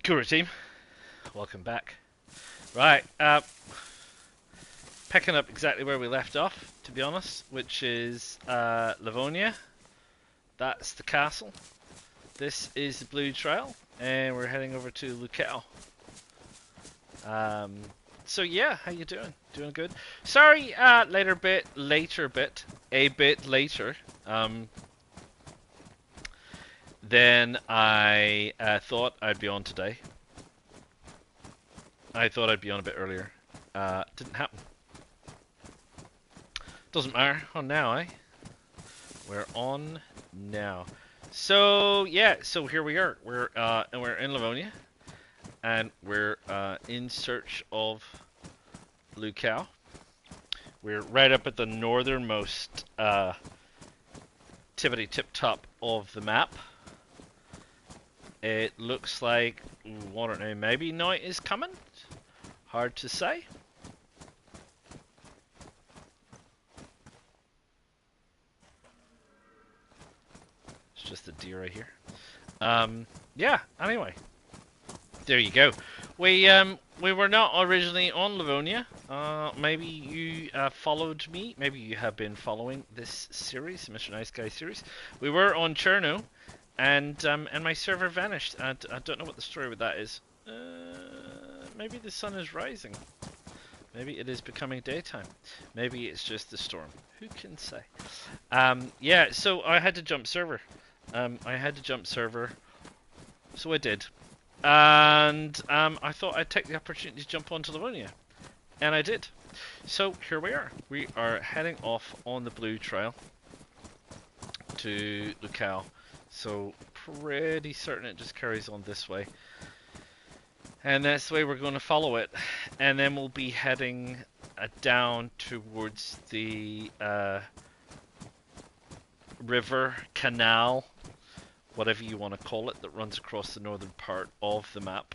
Kura team, welcome back. Right, picking up exactly where we left off, to be honest, which is Livonia. That's the castle. This is the Blue Trail, and we're heading over to Lucao. So yeah, how you doing? Doing good. Sorry, a bit later than I thought I'd be on today. I thought I'd be on a bit earlier. Didn't happen. Doesn't matter. On now, eh? We're on now. So yeah, so here we are. We're in Livonia, and we're in search of Lucao. We're right up at the northernmost tippity tip top of the map. It looks like, I don't know, maybe night is coming. Hard to say. It's just a deer right here. Yeah. Anyway, there you go. We were not originally on Livonia. Maybe you followed me. Maybe you have been following this series, Mr. Nice Guy series. We were on Cherno, and my server vanished. I don't know what the story with that is. Maybe the sun is rising. Maybe it is becoming daytime. Maybe it's just the storm. Who can say? Yeah, so I had to jump server. So I did. And I thought I'd take the opportunity to jump onto Livonia. And I did. So here we are. We are heading off on the Blue Trail to Lucao. So pretty certain it just carries on this way. And that's the way we're going to follow it. And then we'll be heading down towards the river, canal, whatever you want to call it, that runs across the northern part of the map.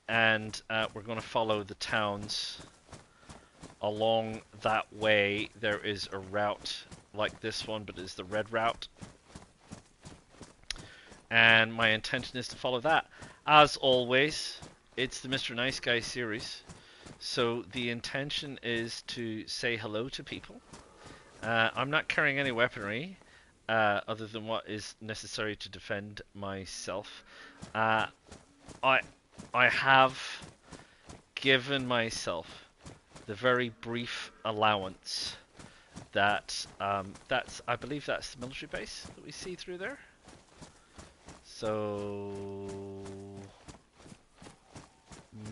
And we're going to follow the towns along that way. There is a route like this one, but it's the red route. And my intention is to follow that. As always, it's the Mr. Nice Guy series, so the intention is to say hello to people. I'm not carrying any weaponry other than what is necessary to defend myself. I have given myself the very brief allowance that I believe that's the military base that we see through there. So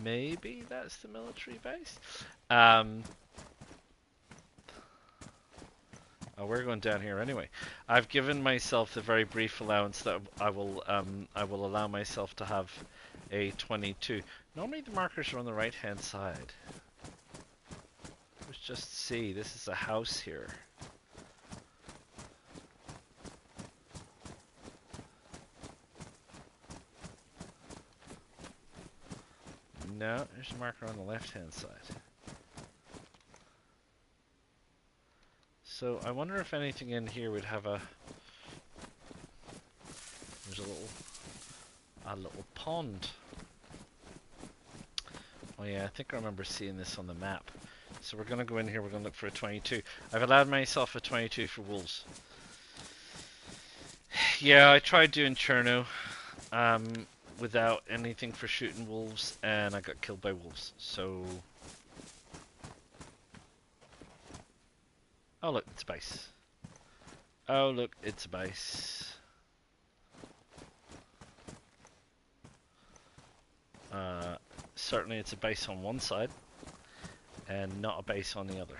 maybe that's the military base. Oh, we're going down here anyway. I've given myself the very brief allowance that I will allow myself to have a 22. Normally the markers are on the right hand side. Let's just see. This is a house here. No, there's a marker on the left-hand side. So I wonder if anything in here would have a... There's a little pond. Oh yeah, I think I remember seeing this on the map. So we're going to go in here, we're going to look for a 22. I've allowed myself a 22 for wolves. Yeah, I tried doing Cherno. Without anything for shooting wolves, and I got killed by wolves. So, oh look, it's a base. Oh look, it's a base. Certainly it's a base on one side, and not a base on the other.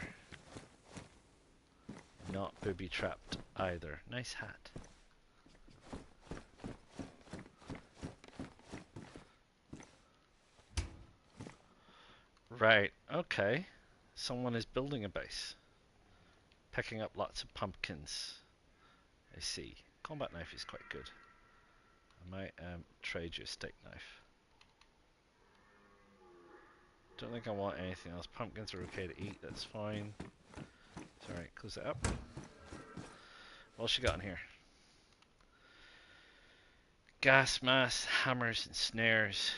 Not booby trapped either. Nice hat. Right, okay. Someone is building a base. Picking up lots of pumpkins. I see. Combat knife is quite good. I might trade you a steak knife. Don't think I want anything else. Pumpkins are okay to eat, that's fine. It's alright, close it up. What else you got in here? gas mask, hammers and snares,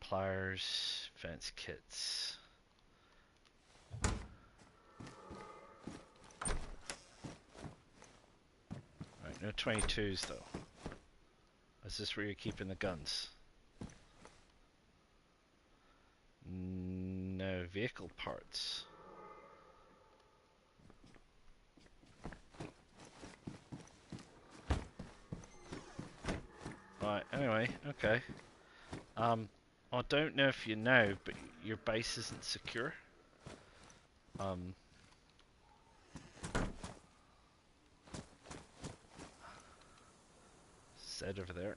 pliers, fence kits. Right, no 22s though. Is this where you're keeping the guns? No, vehicle parts. Right, anyway, okay. I don't know if you know, but your base isn't secure. Said over there.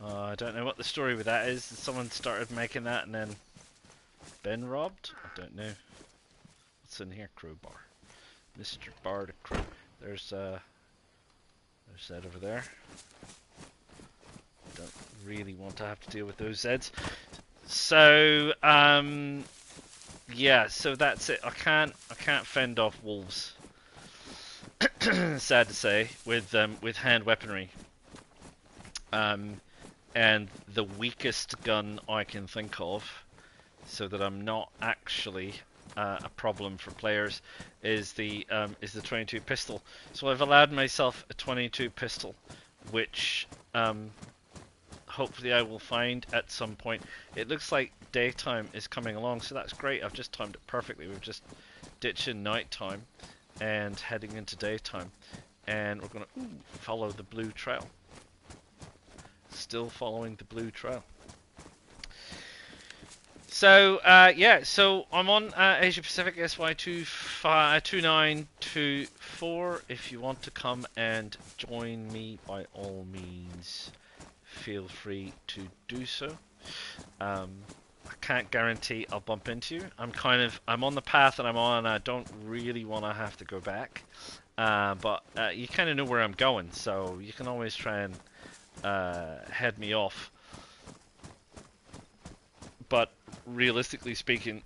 I don't know what the story with that is. Someone started making that and then been robbed? I don't know. What's in here? Crowbar. Mr. Bar to Crow. There's that over there. Don't really want to have to deal with those Zeds. So, yeah, so that's it. I can't fend off wolves. Sad to say, with hand weaponry. And the weakest gun I can think of, so that I'm not actually a problem for players, is the 22 pistol. So I've allowed myself a 22 pistol, which hopefully I will find at some point. It looks like daytime is coming along, so that's great. I've just timed it perfectly. We've just ditching nighttime and heading into daytime, and we're gonna follow the blue trail. Still following the blue trail. So yeah, so I'm on Asia Pacific SY2924. If you want to come and join me, by all means, feel free to do so. I can't guarantee I'll bump into you. I'm on the path that I'm on, and I don't really want to have to go back. But you kind of know where I'm going, so you can always try and head me off. But realistically speaking,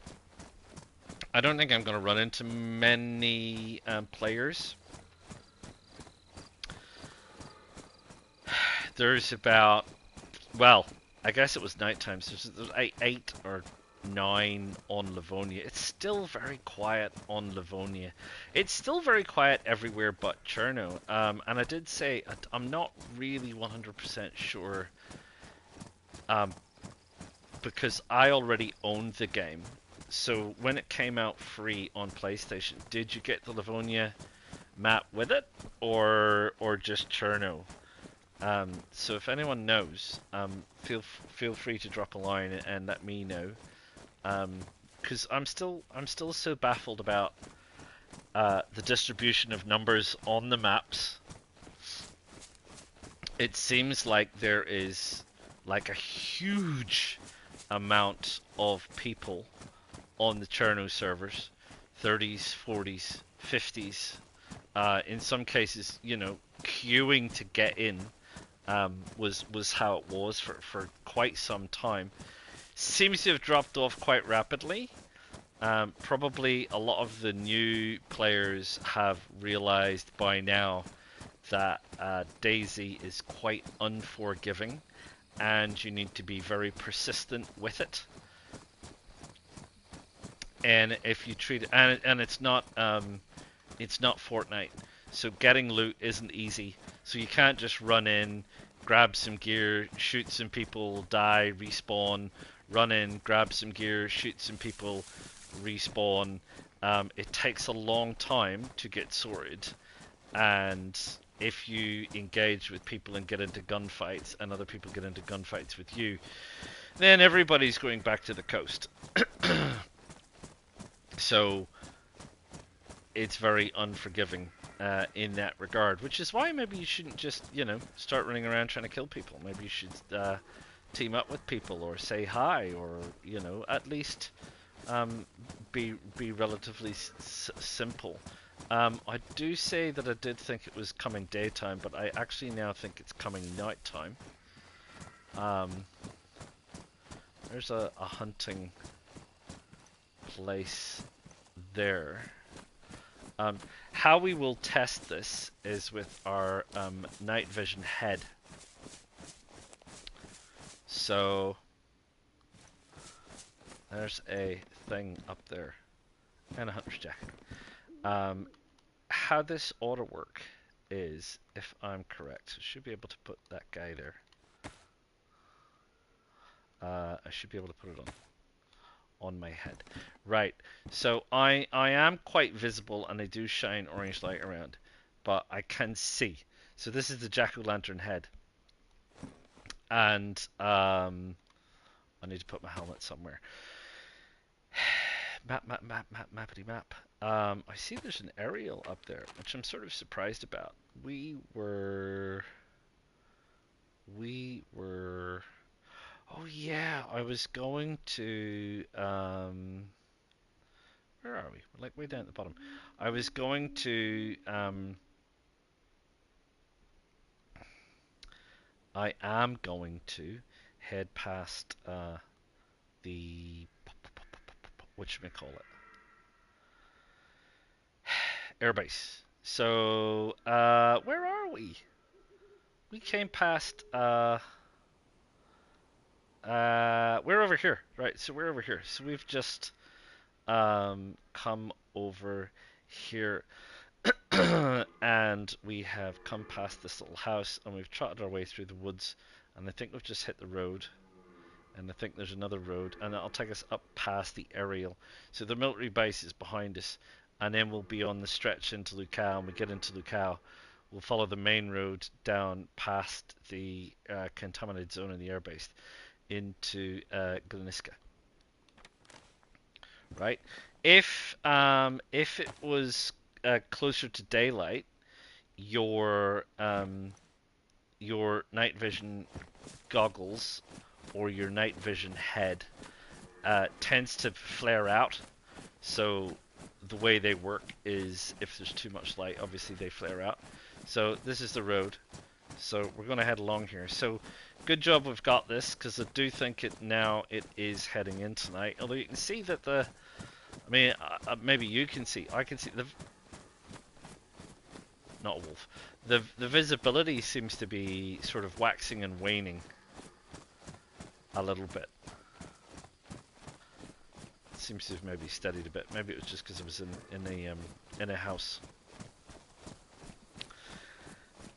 I don't think I'm going to run into many players. There's about, well, I guess it was nighttime, so there's 8 or 9 on Livonia. It's still very quiet on Livonia. It's still very quiet everywhere but Cherno. And I did say I'm not really 100% sure, because I already owned the game. So when it came out free on PlayStation, did you get the Livonia map with it, or just Cherno? So if anyone knows, feel free to drop a line and let me know. Because I'm still so baffled about the distribution of numbers on the maps. It seems like there is like a huge amount of people on the Cherno servers, 30s, 40s, 50s. In some cases, you know, queuing to get in was how it was for quite some time. Seems to have dropped off quite rapidly. Probably a lot of the new players have realized by now that DayZ is quite unforgiving, and you need to be very persistent with it. And if you treat it, and it's not Fortnite, so getting loot isn't easy. So you can't just run in, grab some gear, shoot some people, die, respawn, run in, grab some gear, shoot some people, respawn. It takes a long time to get sorted, and if you engage with people and get into gunfights, and other people get into gunfights with you, then everybody's going back to the coast. So it's very unforgiving in that regard, which is why maybe you shouldn't just, you know, start running around trying to kill people. Maybe you should team up with people, or say hi, or, you know, at least be relatively simple. I do say that I did think it was coming daytime, but I actually now think it's coming nighttime. There's a hunting place there. how we will test this is with our night vision head. So there's a thing up there and a hunter's jacket. How this ought to work is, if I'm correct, I should be able to put that guy there. I should be able to put it on my head. Right, so I am quite visible and I do shine orange light around, but I can see. So this is the jack-o'-lantern head. And I need to put my helmet somewhere. Mappity map. I see there's an aerial up there, which I'm sort of surprised about. We were... Oh yeah, I was going to... Where are we? We're like way down at the bottom. I was going to... I am going to head past the... whatchamacallit? Airbase. So, where are we? We came past, we're over here, right? So we're over here. So we've just come over here, and we have come past this little house, and we've trotted our way through the woods, and I think we've just hit the road, and I think there's another road, and that'll take us up past the aerial. So the military base is behind us, and then we'll be on the stretch into Lukau, and we get into Lukau. We'll follow the main road down past the contaminated zone in the airbase into Gliniska. Right? If it was closer to daylight, your night vision goggles or your night vision head tends to flare out. So the way they work is if there's too much light, obviously they flare out. So this is the road. So we're going to head along here. So good job we've got this, because I do think it is heading in tonight. Although you can see that the... I mean, maybe you can see. I can see the... Not a wolf. The visibility seems to be sort of waxing and waning a little bit. It seems to have maybe steadied a bit. Maybe it was just because it was in a house.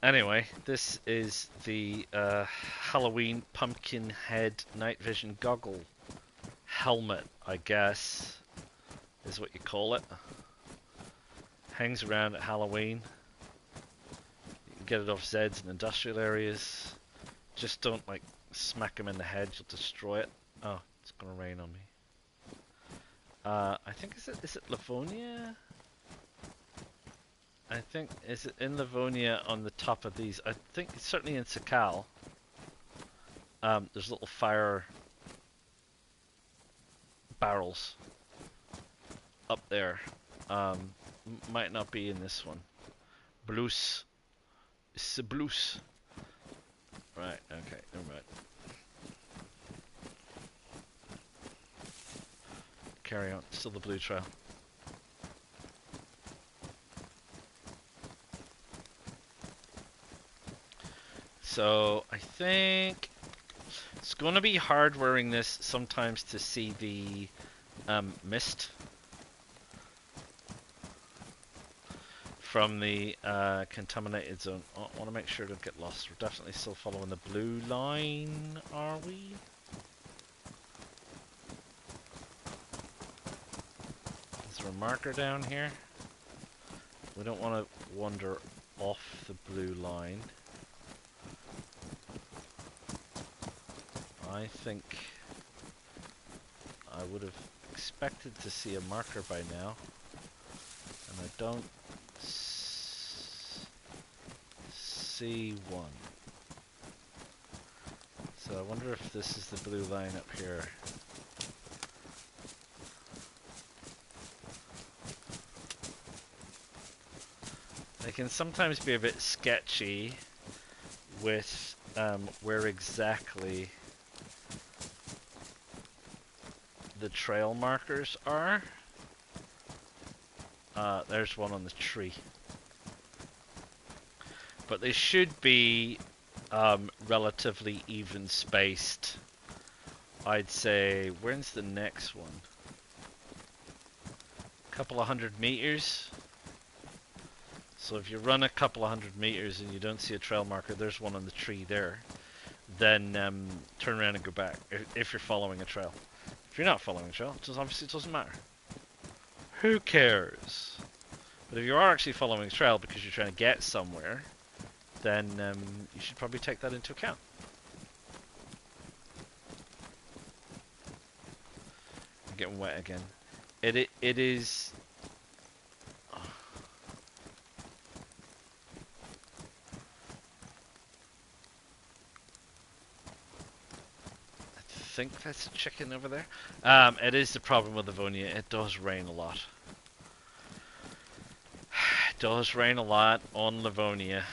Anyway, this is the Halloween pumpkin head night vision goggle helmet, I guess, is what you call it. Hangs around at Halloween. You can get it off Zeds in industrial areas. Just don't like smack them in the head, you'll destroy it. Oh, it's gonna rain on me. I think is it Livonia? I think, is it in Livonia on the top of these? I think it's certainly in Sakal. There's little fire barrels up there. Might not be in this one. Blues. It's a blues. Right, okay, never mind. Carry on, still the blue trail. So I think it's going to be hard wearing this sometimes to see the mist from the contaminated zone. Oh, I want to make sure I don't get lost. We're definitely still following the blue line, are we? Is there a marker down here? We don't want to wander off the blue line. I think I would have expected to see a marker by now, and I don't see one. So I wonder if this is the blue line up here. They can sometimes be a bit sketchy with where exactly the trail markers are. There's one on the tree. but they should be relatively even spaced. I'd say, when's the next one? A couple of 100 meters. So if you run a couple of 100 meters and you don't see a trail marker, there's one on the tree there. Then turn around and go back if you're following a trail. If you're not following a trail, obviously it doesn't matter. Who cares? But if you are actually following a trail because you're trying to get somewhere, then you should probably take that into account. I'm getting wet again. It is. I think that's a chicken over there. It is the problem with Livonia. It does rain a lot. It does rain a lot on Livonia,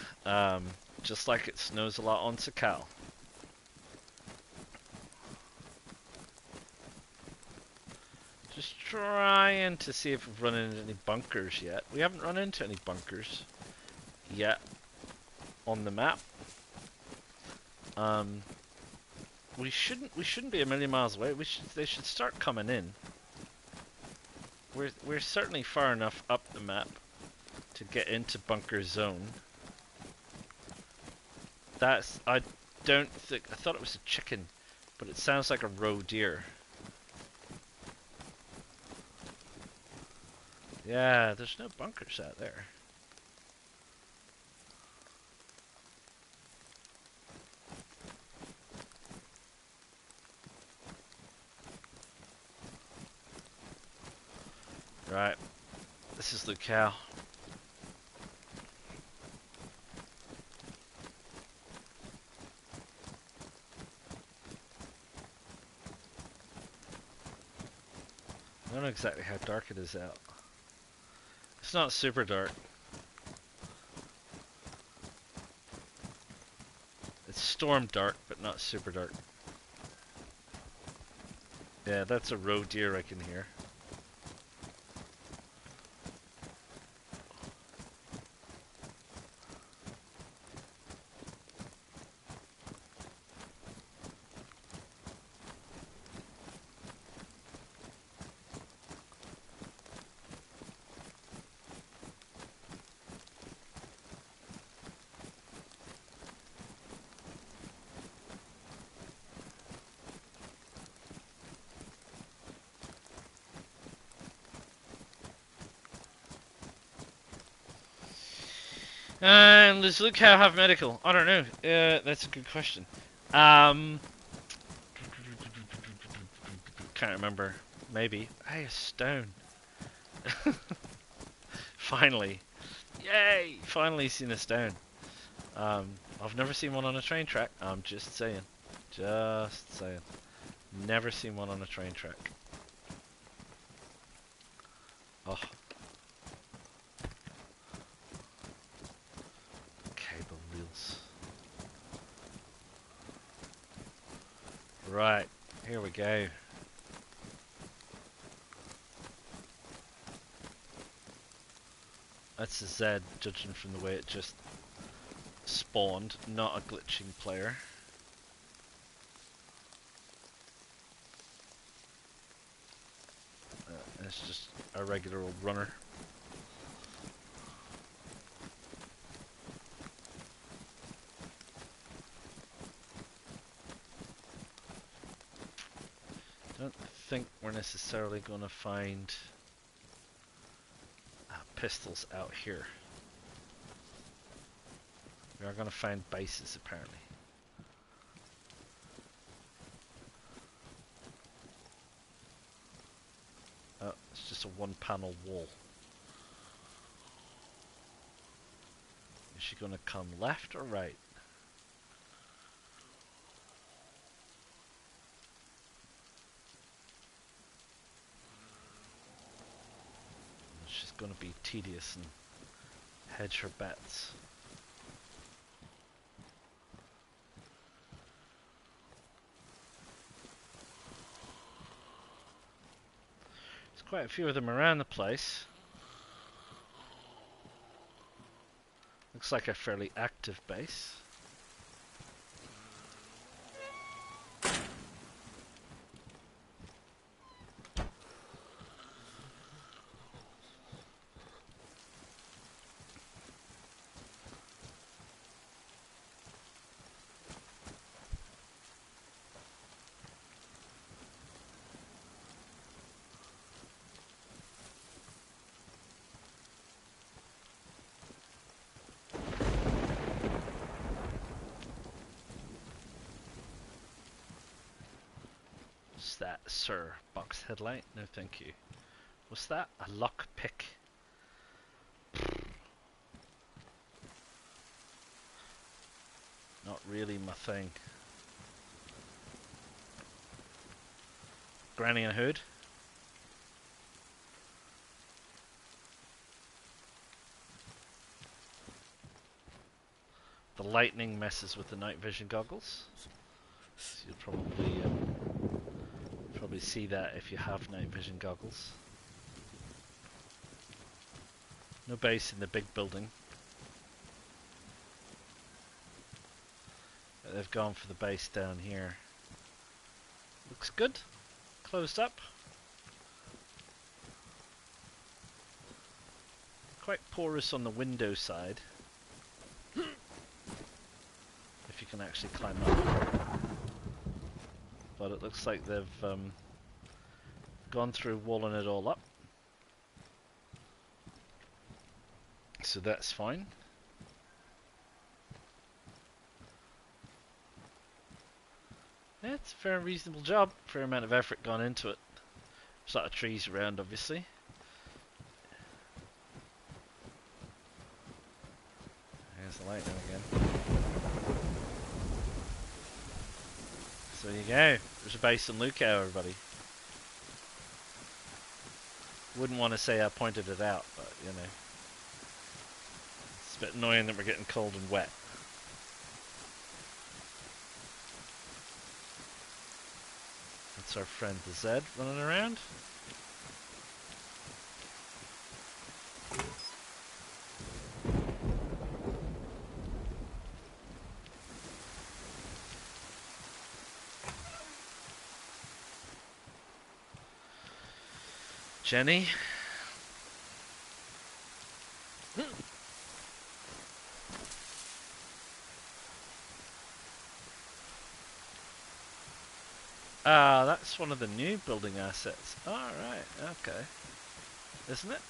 just like it snows a lot on Sakal. Just trying to see if we've run into any bunkers yet. We haven't run into any bunkers yet on the map. We shouldn't be a million miles away. They should start coming in. We're certainly far enough up the map to get into bunker zone. I don't think, I thought it was a chicken, but it sounds like a roe deer. Yeah, there's no bunkers out there. Right, this is the cow. I don't know exactly how dark it is out. It's not super dark. It's storm dark, but not super dark. Yeah, that's a roe deer I can hear. And does Luke Cow have medical? I don't know. That's a good question. Can't remember. Maybe. Hey, a stone. Finally. Yay! Finally seen a stone. I've never seen one on a train track. I'm just saying. Just saying. Never seen one on a train track. Oh. Cable reels. Right. Here we go. That's a Z, judging from the way it just spawned, not a glitching player. It's just a regular old runner. Don't think we're necessarily going to find pistols out here. We are going to find bases apparently. Oh, it's just a one-panel wall. Is she going to come left or right? She's going to be tedious and hedge her bets. There's quite a few of them around the place. Looks like a fairly active base. What's that, sir? Box headlight? No, thank you. What's that? A lock pick. Not really my thing. Granny and hood. The lightning messes with the night vision goggles. So you'll probably see that if you have night vision goggles. No base in the big building. They've gone for the base down here. Looks good. Closed up. Quite porous on the window side. If you can actually climb up. But it looks like they've gone through walling it all up. So that's fine. Yeah, it's a fair reasonable job. Fair amount of effort gone into it. There's a lot of trees around, obviously. There's the light now again. So there you go. There's a base in Lookout, everybody. Wouldn't want to say I pointed it out, but you know. It's a bit annoying that we're getting cold and wet. That's our friend the Z running around. Jenny. Ah, that's one of the new building assets. Alright, okay. Isn't it?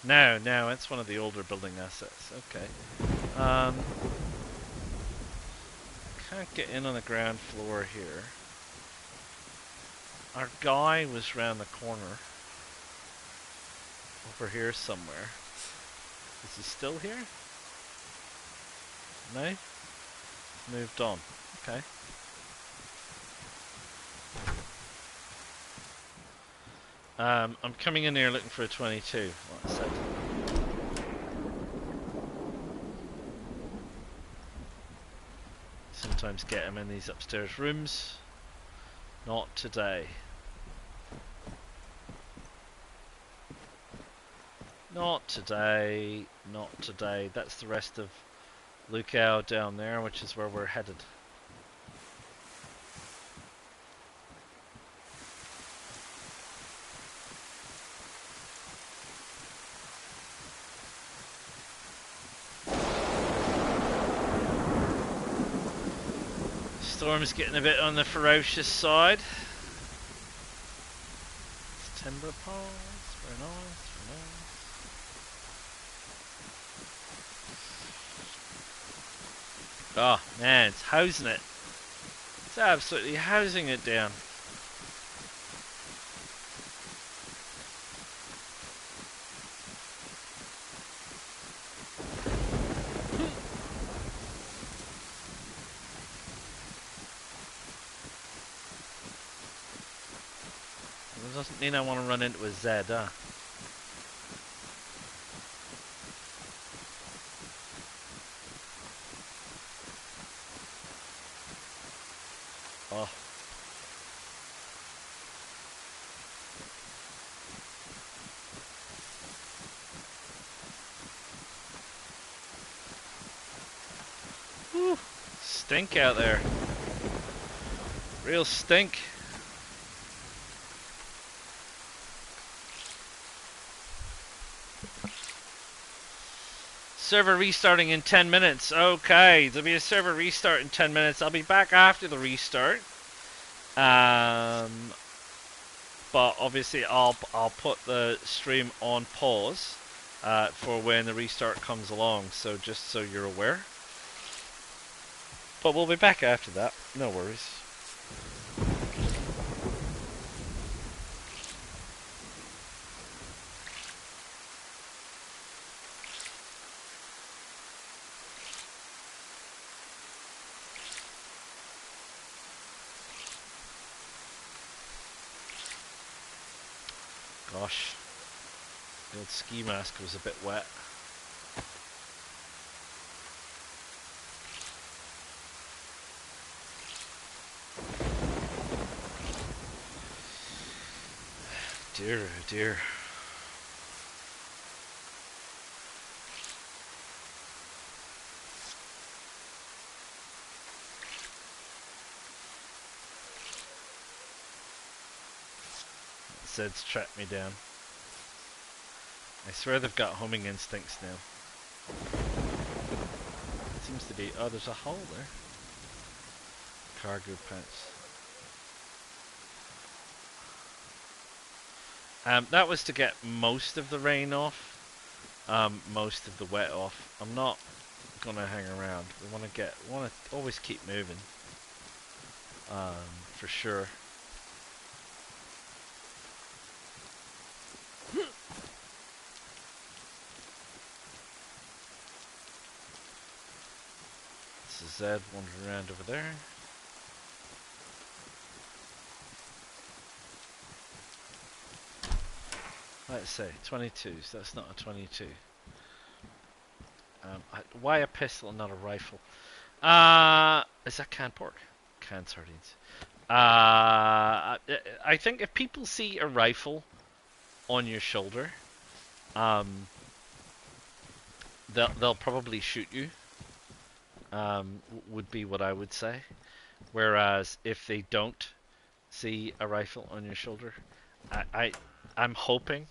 No, no, it's one of the older building assets. Okay. Can't get in on the ground floor here. Our guy was round the corner. Over here somewhere. Is he still here? No? Moved on. Okay. I'm coming in here looking for a 22, like I said. Sometimes get him in these upstairs rooms. Not today. Not today. Not today. That's the rest of Lookout down there, which is where we're headed. Storm's getting a bit on the ferocious side. It's timber piles, very nice, very nice. Oh man, it's housing it. It's absolutely housing it down. Doesn't mean I want to run into a Z, huh? Oh. stink out there. Real stink. Server restarting in 10 minutes. Okay, there'll be a server restart in 10 minutes. I'll be back after the restart. But obviously I'll put the stream on pause for when the restart comes along. So just so you're aware. But we'll be back after that. No worries. Gosh, the old ski mask was a bit wet. Dear, oh dear. Zed's tracked me down. I swear they've got homing instincts now. It seems to be... Oh, there's a hole there. Cargo pants. That was to get most of the rain off. Most of the wet off. I'm not gonna hang around. We want to always keep moving. For sure. This is Zed wandering around over there. Let's say 22s. That's not a 22. Why a pistol and not a rifle? Is that canned pork? Canned sardines. I think if people see a rifle on your shoulder, they'll probably shoot you. Would be what I would say. Whereas if they don't see a rifle on your shoulder, I'm hoping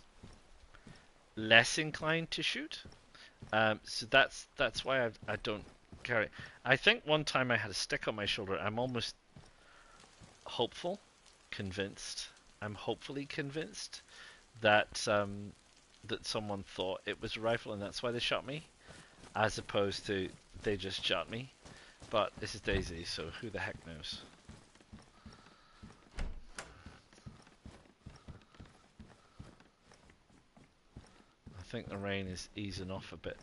less inclined to shoot. So that's why I don't carry. I think one time I had a stick on my shoulder. I'm almost hopefully convinced that that someone thought it was a rifle and that's why they shot me, as opposed to they just shot me. But this is DayZ, so who the heck knows? I think the rain is easing off a bit.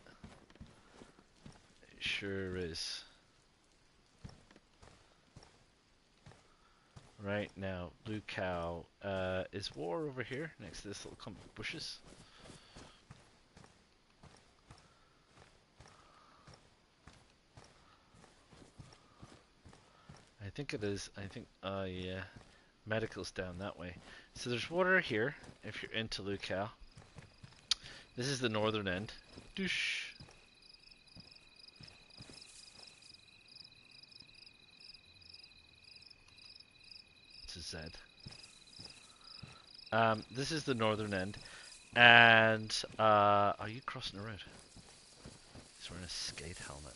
It sure is. Right now, Blue Cow. Is War over here next to this little clump of bushes? I think it is. I think, yeah. Medical's down that way. So there's water here, if you're into Blue Cow. This is the northern end. Doosh. Z. This is the northern end, and are you crossing the road? He's wearing a skate helmet.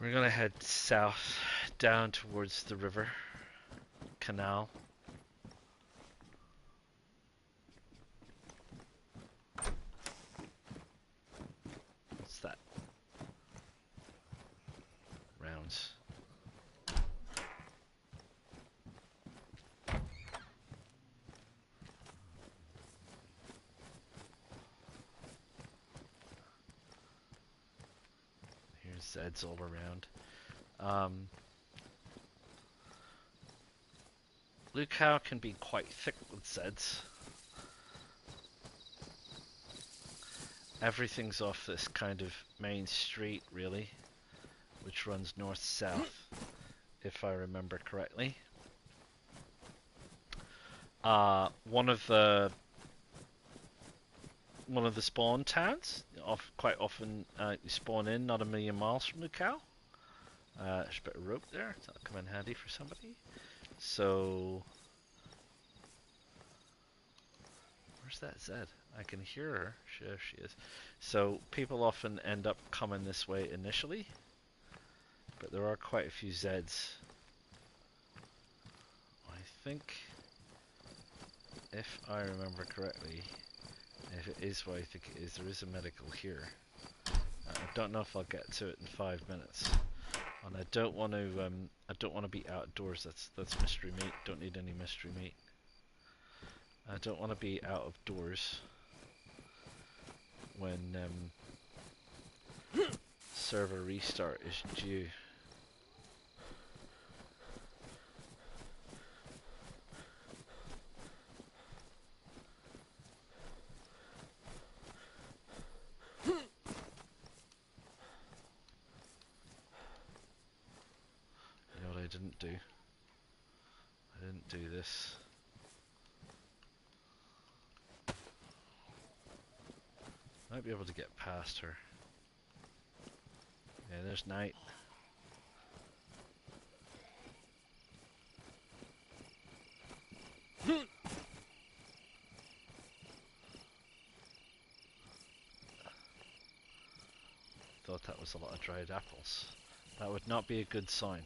We're gonna head south, down towards the river, canal. What's that? Rounds. Zeds all around. Blue Cow can be quite thick with Zeds. Everything's off this kind of main street, really, which runs north-south, if I remember correctly. One of the one of the spawn towns. Quite often you spawn in not a million miles from Lucale. There's a bit of rope there. That'll come in handy for somebody. So, where's that Z? I can hear her. There she is. So people often end up coming this way initially, but there are quite a few Zs. I think, if I remember correctly, if it is what I think it is, there is a medical here. I don't know if I'll get to it in 5 minutes, and I don't want to. I don't want to be outdoors. That's mystery meat. Don't need any mystery meat. I don't want to be out of doors when server restart is due. You know what I didn't do? I didn't do this. Might be able to get past her. Yeah, there's night. Thought that was a lot of dried apples. That would not be a good sign.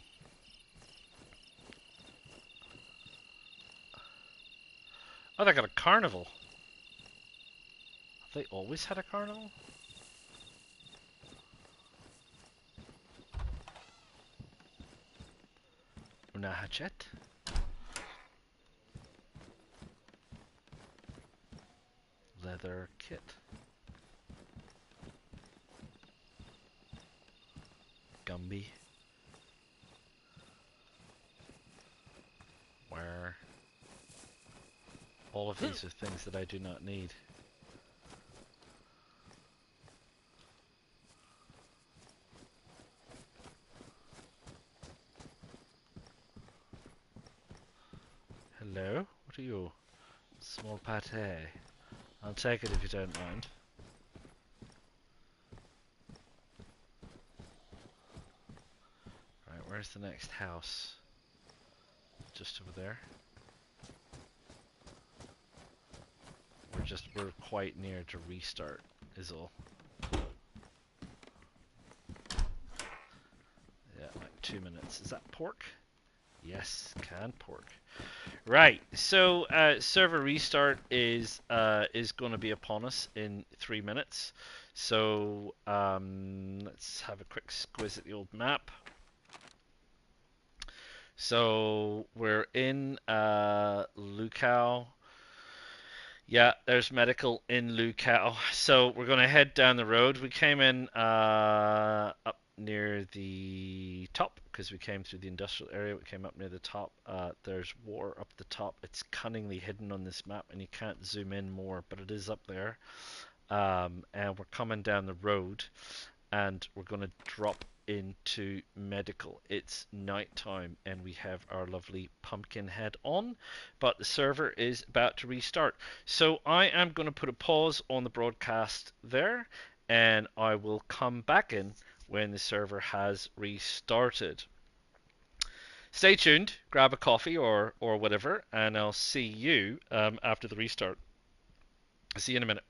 Oh, they got a carnival. Have they always had a carnival? Una hatchet? Leather kit. Gumby. Where? All of these are things that I do not need. Hello? What are you? Small pate. I'll take it if you don't mind. Right, where's the next house? Just over there. We're quite near to restart, is all. Yeah, like 2 minutes. Is that pork? Yes, canned pork. Right, so server restart is going to be upon us in 3 minutes. So let's have a quick squiz at the old map. So we're in Lucale. Yeah, there's medical in Lucale. So we're going to head down the road. We came in up near the top because we came through the industrial area. We came up near the top. There's water up the top. It's cunningly hidden on this map and you can't zoom in more, but it is up there. And we're coming down the road and we're going to drop into medical. It's nighttime and we have our lovely pumpkin head on, but the server is about to restart. So I am going to put a pause on the broadcast there and I will come back in when the server has restarted. Stay tuned, grab a coffee or whatever, and I'll see you after the restart. See you in a minute.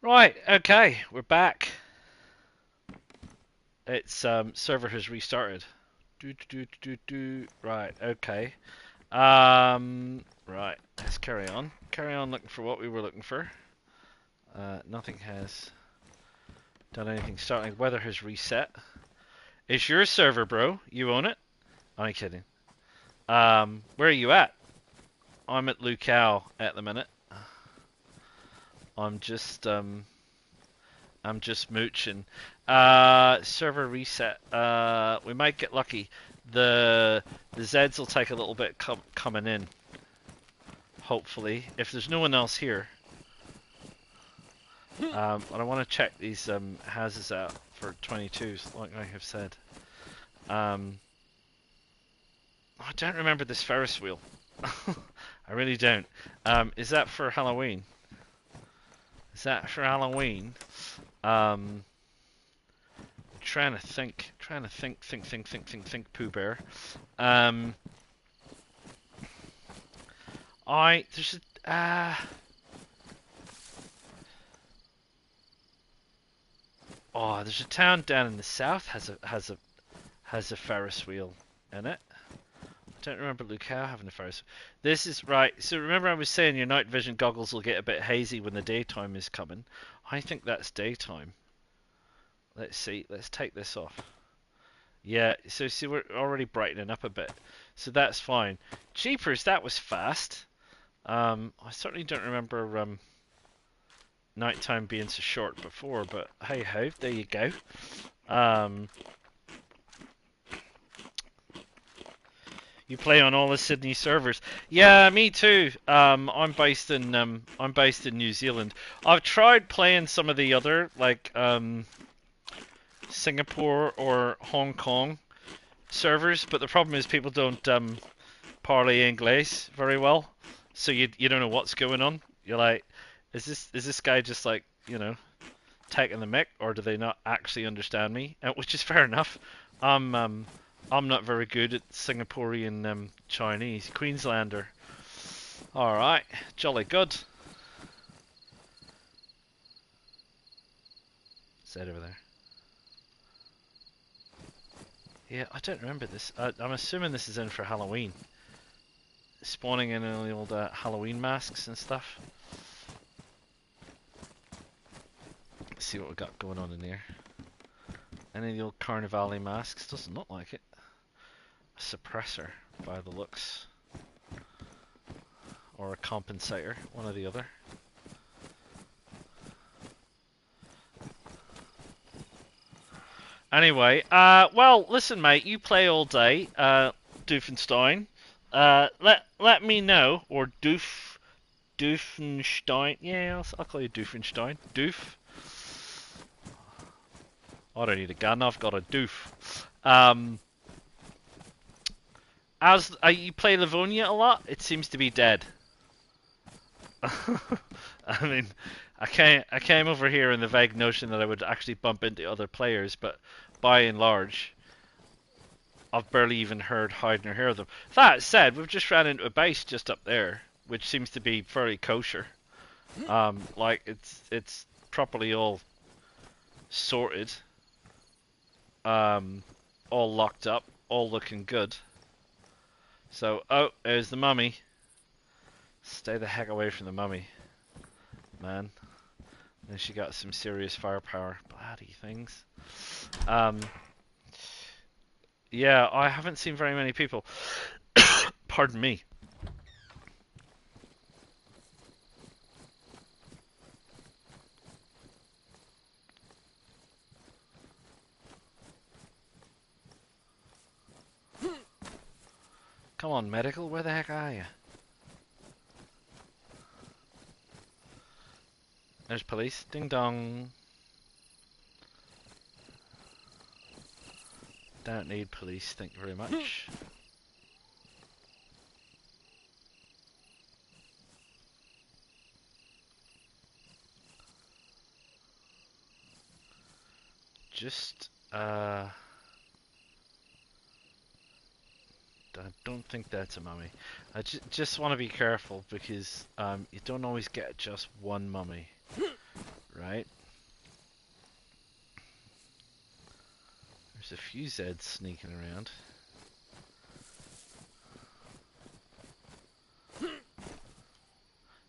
Right, okay, we're back. It's server has restarted. Right, okay. Right, let's carry on. Carry on looking for what we were looking for. Nothing has done anything startling. Weather has reset. It's your server, bro. You own it? I'm kidding. Where are you at? I'm at Lucao at the minute. I'm just mooching. Server reset. We might get lucky. The Zeds will take a little bit coming in. Hopefully, if there's no one else here. And I want to check these houses out for 22s, like I have said. I don't remember this Ferris wheel. I really don't. Is that for Halloween? Is that for Halloween? Trying to think, think, Pooh Bear. There's a, oh, there's a town down in the south has a Ferris wheel in it. I don't remember Lucao having a Ferris. This is right. So remember I was saying your night vision goggles will get a bit hazy when the daytime is coming. I think that's daytime. Let's see. Let's take this off. Yeah. So see, we're already brightening up a bit. So that's fine. Jeepers, that was fast. I certainly don't remember nighttime being so short before, but hey ho, there you go. You play on all the Sydney servers. Yeah, me too. I'm based in New Zealand. I've tried playing some of the other like Singapore or Hong Kong servers, but the problem is people don't parley English very well, so you don't know what's going on. You're like, is this guy just like, you know, taking the mick, or do they not actually understand me? Which is fair enough. I'm not very good at Singaporean Chinese. Queenslander. Alright, jolly good. Is that over there? Yeah, I don't remember this. I'm assuming this is in for Halloween. Spawning in all the old Halloween masks and stuff. Let's see what we got going on in here. Any of the old Carnivale masks? Doesn't look like it. A suppressor, by the looks. Or a compensator, one or the other. Anyway, well, listen, mate, you play all day, Doofenstein. Let me know, or Doofenstein. Yeah, I'll call you Doofenstein. Doof. I don't need a gun. I've got a doof. As you play Livonia a lot, it seems to be dead. I mean, I came over here in the vague notion that I would actually bump into other players, but by and large, I've barely even heard hide nor hear of them. That said, we've just ran into a base just up there, which seems to be fairly kosher. Like it's properly all sorted, all locked up, all looking good. So, oh, there's the mummy. Stay the heck away from the mummy, man. And she got some serious firepower. Bloody things. Yeah, I haven't seen very many people. Pardon me. Come on, medical, where the heck are you? There's police. Ding dong. Don't need police, thank you very much. Just, I don't think that's a mummy. I just want to be careful because you don't always get just one mummy, right? Right. There's a few Zeds sneaking around.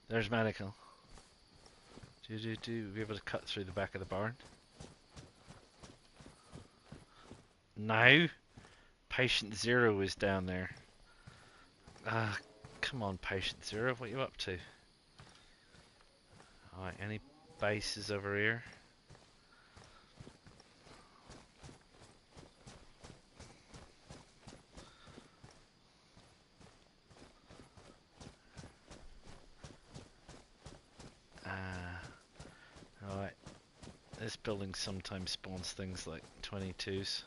There's medical. We'll be able to cut through the back of the barn. Now, patient zero is down there. Ah, come on, patient zero, what are you up to? Alright, any bases over here? Alright. This building sometimes spawns things like 22s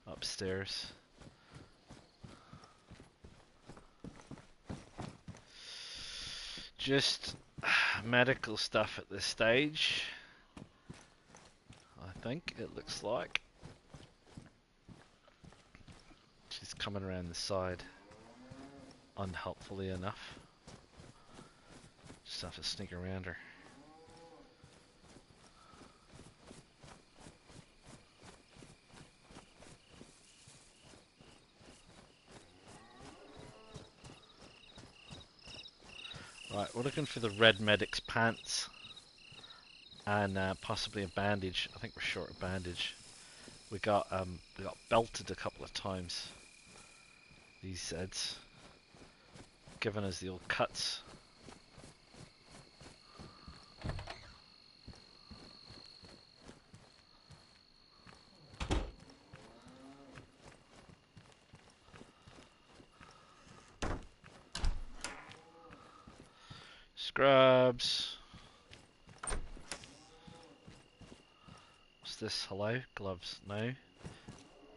upstairs. Just medical stuff at this stage. I think it looks like. She's coming around the side. Unhelpfully enough. Just have to sneak around her. Right, we're looking for the red medic's pants and possibly a bandage. I think we're short of bandage. We got belted a couple of times. These Zeds, giving us the old cuts. Scrubs. What's this? Hello? Gloves? No.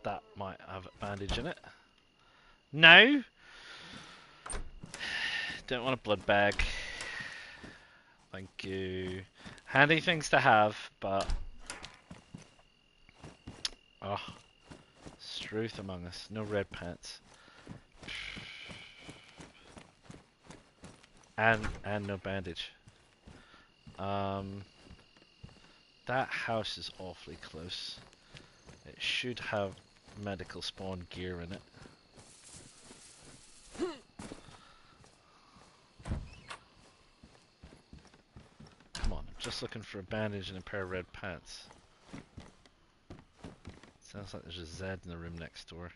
That might have a bandage in it. No! Don't want a blood bag. Thank you. Handy things to have, but... Oh. Struth among us. No red pants. And no bandage. That house is awfully close. It should have medical spawn gear in it. Come on, I'm just looking for a bandage and a pair of red pants. Sounds like there's a Z in the room next door.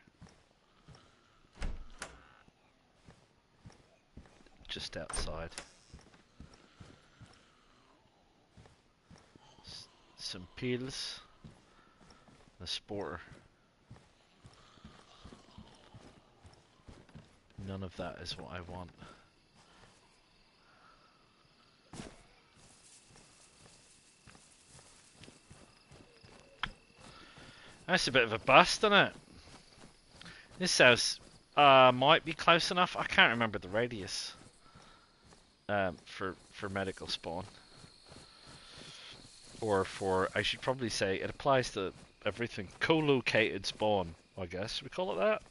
Just outside. Some pills. A sporter. None of that is what I want. That's a bit of a bust, isn't it? This house might be close enough. I can't remember the radius for medical spawn. Or for, I should probably say, it applies to everything. Co-located spawn, I guess. Should we call it that?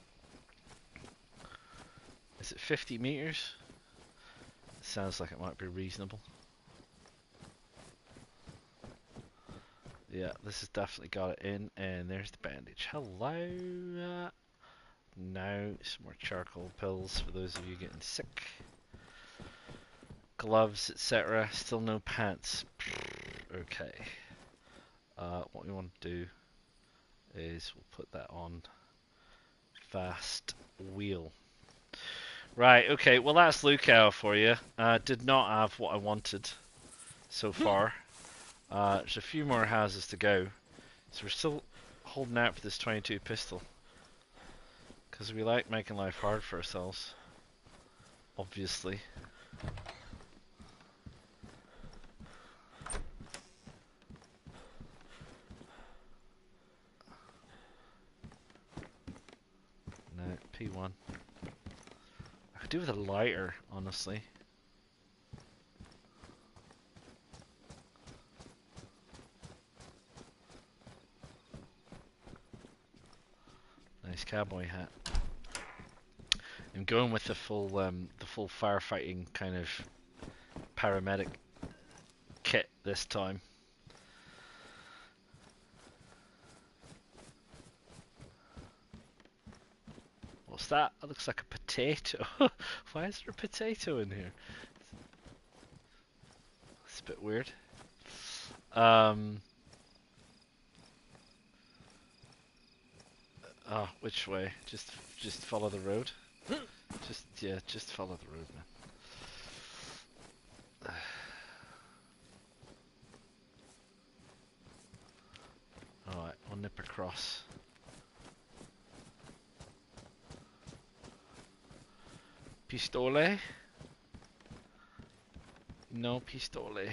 Is it 50 meters? It sounds like it might be reasonable. Yeah, this has definitely got it in, and there's the bandage. Hello. Now, some more charcoal pills for those of you getting sick. Gloves, etc. Still no pants. Okay. What we want to do is we'll put that on fast wheel. Right, okay, well that's Lucal for you. Did not have what I wanted so far. There's a few more houses to go. So we're still holding out for this 22 pistol. Because we like making life hard for ourselves. Obviously. No, P1. I could do with a lighter, honestly. Nice cowboy hat. I'm going with the full firefighting kind of paramedic kit this time. that? That looks like a potato. Why is there a potato in here? It's a bit weird. Oh, which way? Just follow the road. Just follow the road, man. Alright, I'll nip across. Pistole? No pistole.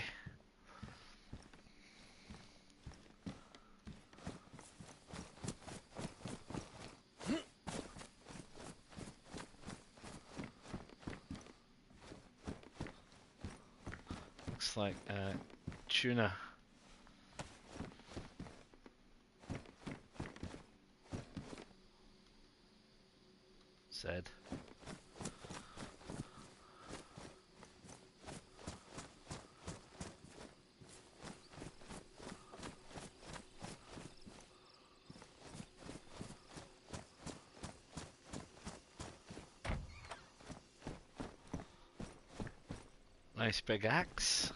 Looks like tuna. Said. Nice big axe.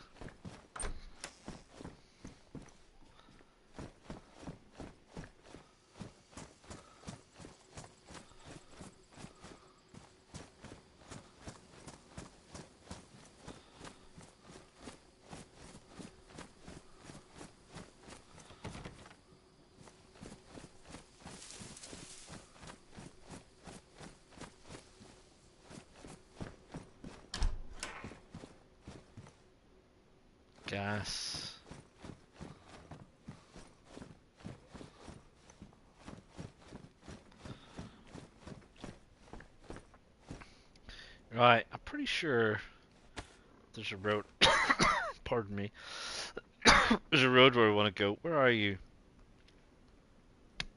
Gas. Right, I'm pretty sure there's a road. Pardon me. There's a road where we want to go. Where are you?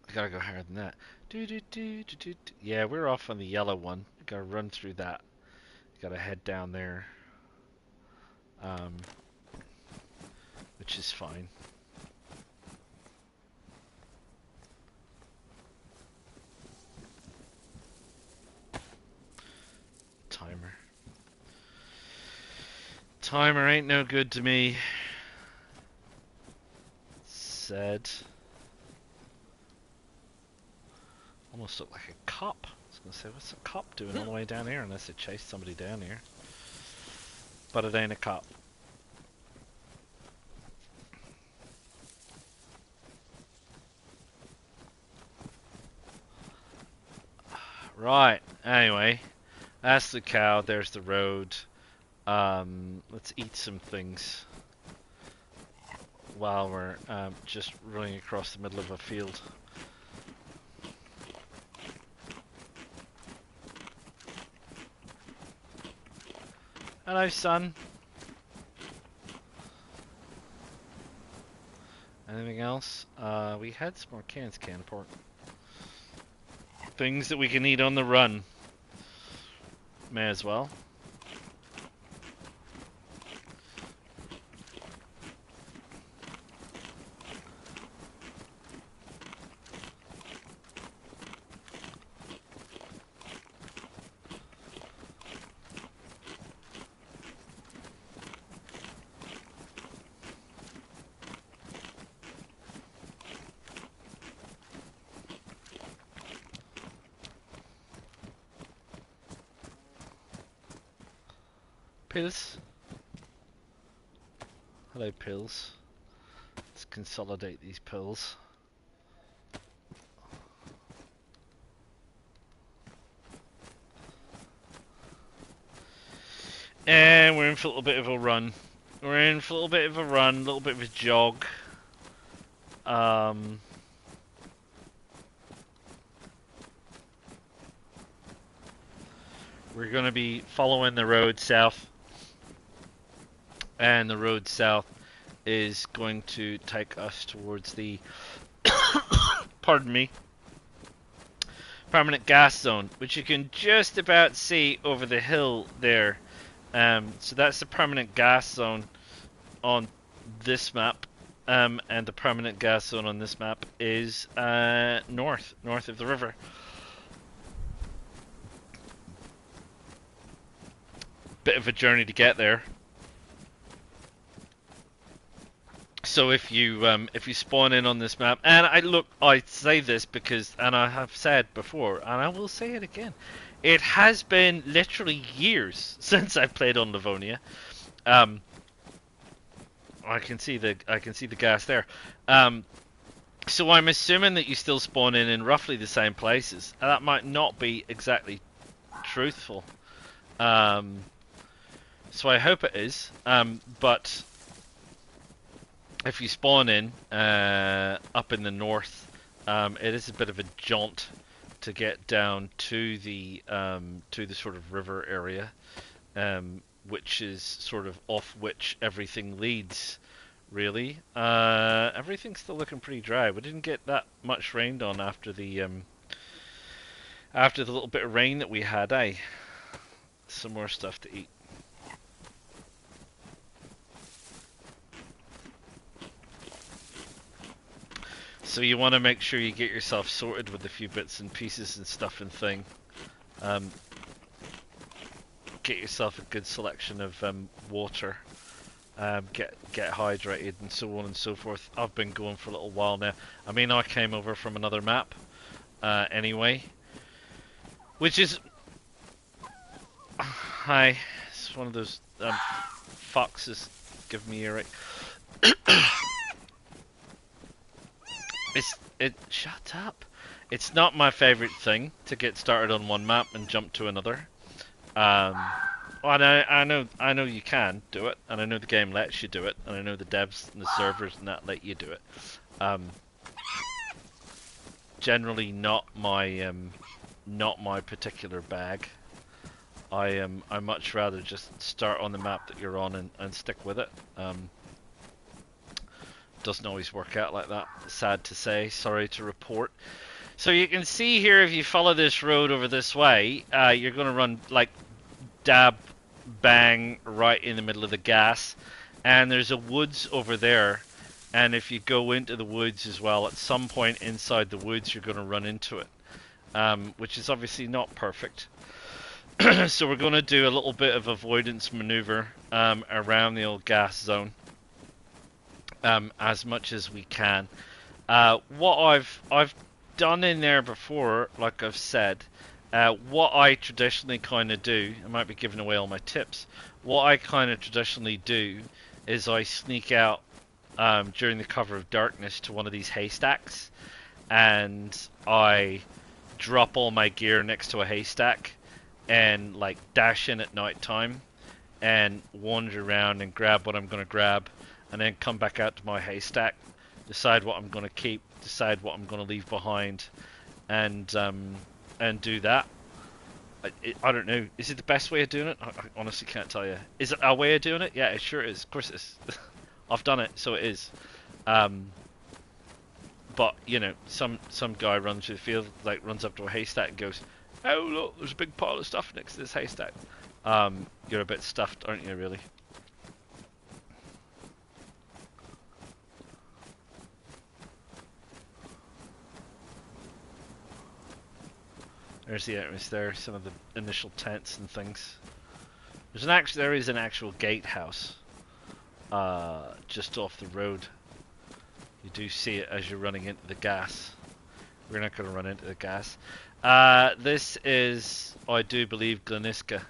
I gotta go higher than that. Yeah, we're off on the yellow one. Gotta run through that. Gotta head down there. Which is fine. Timer. Timer ain't no good to me. Said. Almost looked like a cop. I was gonna say, what's a cop doing all the way down here unless it chased somebody down here? But it ain't a cop. Right, anyway, that's the cow, there's the road. Let's eat some things while we're just running across the middle of a field. Hello, son. Anything else? We had some more canned pork. Things that we can eat on the run. May as well. Pills. Hello, pills. Let's consolidate these pills. And we're in for a little bit of a run. We're in for a little bit of a run, a little bit of a jog. We're going to be following the road south. And the road south is going to take us towards the pardon me, permanent gas zone, which you can just about see over the hill there. So that's the permanent gas zone on this map, and the permanent gas zone on this map is north of the river. bit of a journey to get there. So if you spawn in on this map, and I say this because, and I have said before, and I will say it again, it has been literally years since I played on Livonia. I can see the gas there. So I'm assuming that you still spawn in roughly the same places. And that might not be exactly truthful. So I hope it is. But if you spawn in up in the north, it is a bit of a jaunt to get down to the sort of river area, which is sort of off which everything leads. Really, everything's still looking pretty dry. We didn't get that much rained on after the little bit of rain that we had. Some more stuff to eat. So you want to make sure you get yourself sorted with a few bits and pieces and stuff and thing. Get yourself a good selection of water. Get hydrated and so on and so forth. I've been going for a little while now. I mean, I came over from another map anyway, which is hi. It's one of those foxes giving me earache. Shut up. It's not my favorite thing to get started on one map and jump to another. Well, I know you can do it, and I know the game lets you do it, and I know the devs and the servers and that let you do it. Generally, not my particular bag. I much rather just start on the map that you're on and stick with it. Doesn't always work out like that. Sad to say. Sorry to report. So you can see here, if you follow this road over this way, you're going to run like dab bang right in the middle of the gas, and there's a woods over there, and if you go into the woods as well, at some point inside the woods you're going to run into it, which is obviously not perfect. So we're going to do a little bit of avoidance maneuver around the old gas zone as much as we can. What I've done in there before, like I've said, what I traditionally kind of do, I might be giving away all my tips, what I kind of traditionally do is I sneak out during the cover of darkness to one of these haystacks, and I drop all my gear next to a haystack and like dash in at night time and wander around and grab what I'm going to grab, and then come back out to my haystack, decide what I'm going to keep, decide what I'm going to leave behind, and do that. I don't know. Is it the best way of doing it? I honestly can't tell you. Is it our way of doing it? Yeah, it sure is. Of course it is. I've done it, so it is. But you know, some guy runs through the field, like runs up to a haystack and goes, "Oh look, there's a big pile of stuff next to this haystack." You're a bit stuffed, aren't you? Really. There's the entrance there, some of the initial tents and things. There is an actual gatehouse just off the road. You do see it as you're running into the gas. We're not going to run into the gas. This is, I do believe, Gleniska,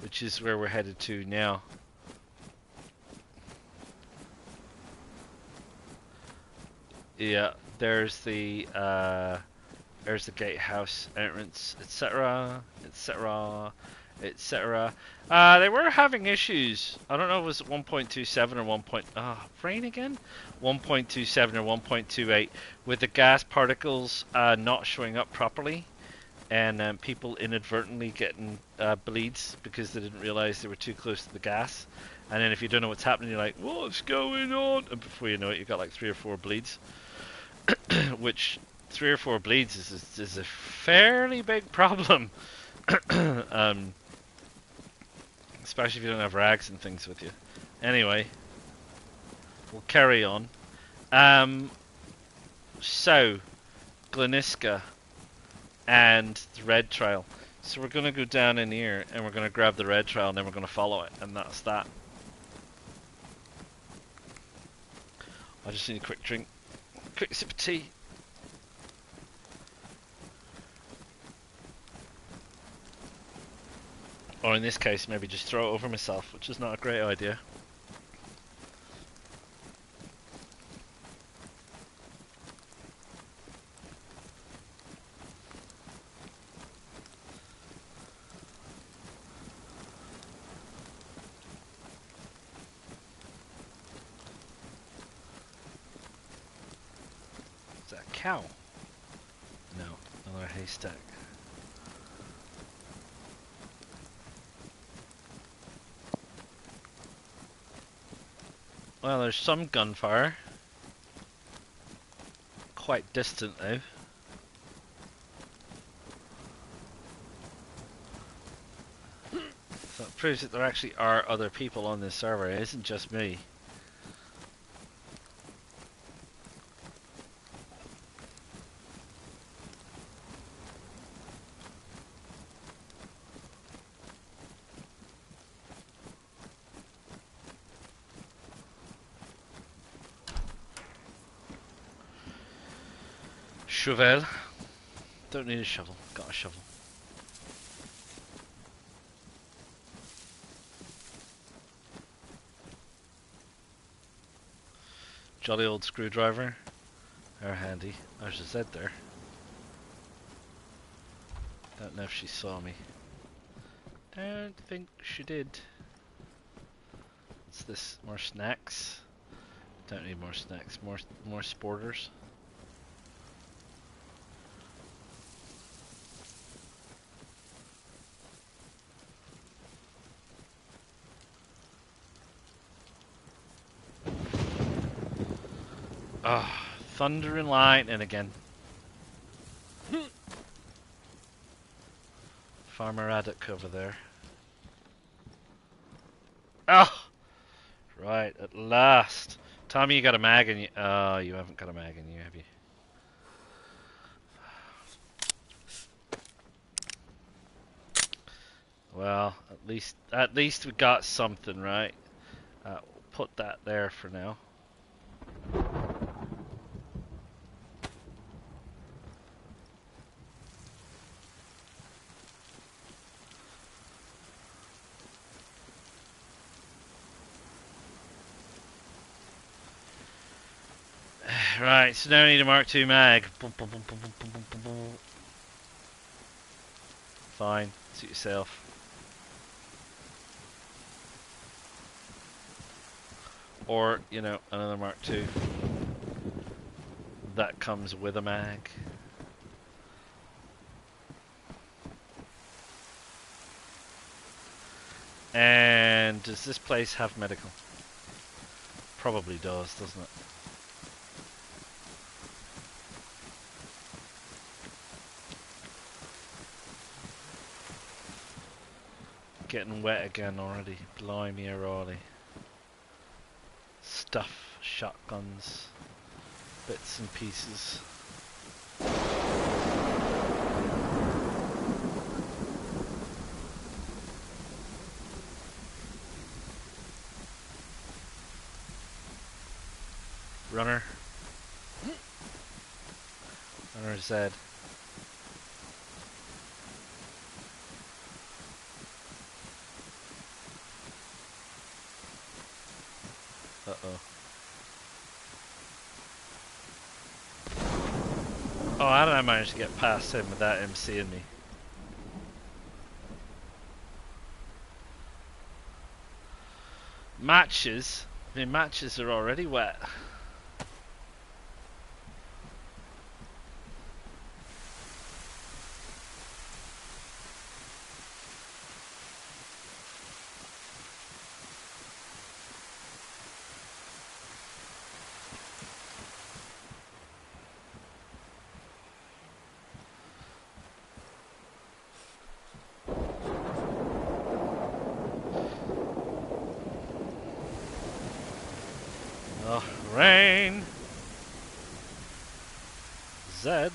which is where we're headed to now. Yeah, there's the gatehouse entrance, etc., etc., etc. They were having issues. I don't know if it was 1.27 or 1. Rain again? 1.27 or 1.28 with the gas particles not showing up properly, and people inadvertently getting bleeds because they didn't realize they were too close to the gas. And then if you don't know what's happening, you're like, "What's going on?" And before you know it, you've got like 3 or 4 bleeds, which 3 or 4 bleeds is a fairly big problem. Especially if you don't have rags and things with you. Anyway, we'll carry on. So, Gleniska and the Red Trail. So we're gonna go down in here and we're gonna grab the red trail and then we're gonna follow it, and that's that. I just need a quick drink. Quick sip of tea. Or in this case, maybe just throw it over myself, which is not a great idea. Is that a cow? No, another haystack. Well, there's some gunfire. Quite distant though. So it proves that there actually are other people on this server. It isn't just me. Shovel. Don't need a shovel. Got a shovel. Jolly old screwdriver. They're handy. There's a Z there. Don't know if she saw me. Don't think she did. What's this? More snacks? Don't need more snacks. More sporters. Ah, thunder and lightning again. Farmer Addock over there. Oh! Right, at last. Tommy, you got a mag in you. Oh, you haven't got a mag in you, have you? Well, at least we got something, right? We'll put that there for now. Right, so now I need a Mark II mag. Fine, suit yourself. Or, you know, another Mark II. That comes with a mag. And does this place have medical? Probably does, doesn't it? Getting wet again already. Blimey already. Stuff, shotguns, bits and pieces. Runner. Runner Z. Uh-oh. Oh, how did I manage to get past him without him seeing me? Matches? I mean, matches are already wet. Oh, rain! Z?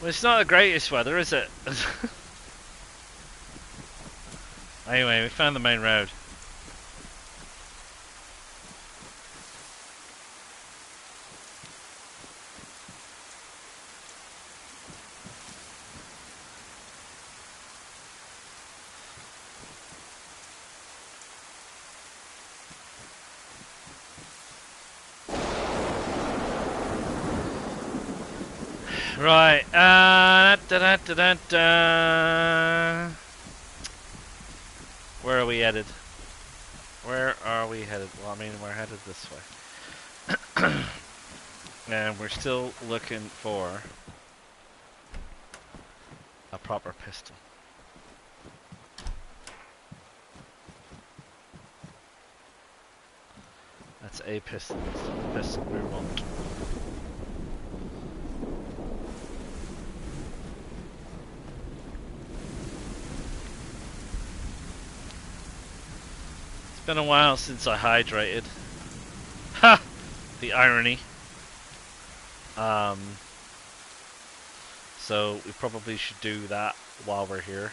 Well, it's not the greatest weather, is it? Anyway, we found the main road. Right, where are we headed? Where are we headed? Well, I mean, we're headed this way. And we're still looking for a proper pistol. That's a pistol. That's the pistol we want. It's been a while since I hydrated. Ha! The irony. So we probably should do that while we're here.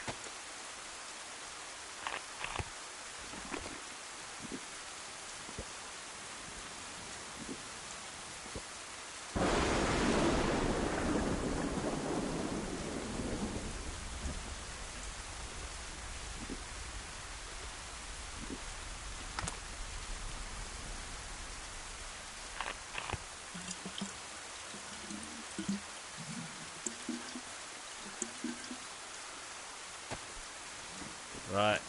Right.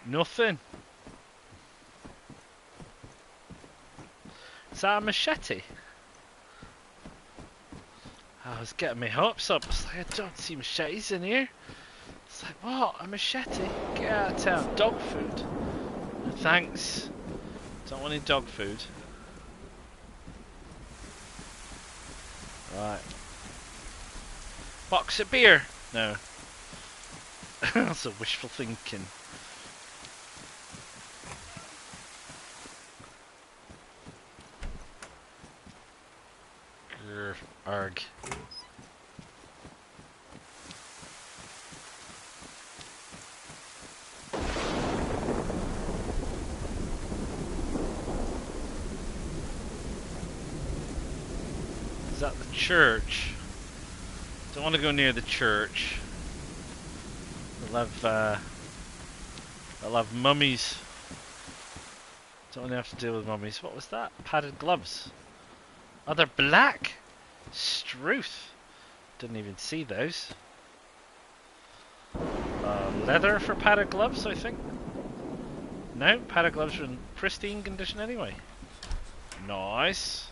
Nothing. Is that a machete? I was getting my hopes up. It's like, I don't see machetes in here. It's like, what? A machete? Get out of town. Dog food. No, thanks. Don't want any dog food. Right. Box of beer? No. That's a wishful thinking. Grr, arg. Is that the church? Don't want to go near the church. I'll have mummies. Don't want to have to deal with mummies. What was that? Padded gloves. Oh, they're black. Struth. Didn't even see those. Leather for padded gloves, I think. No, padded gloves are in pristine condition anyway. Nice.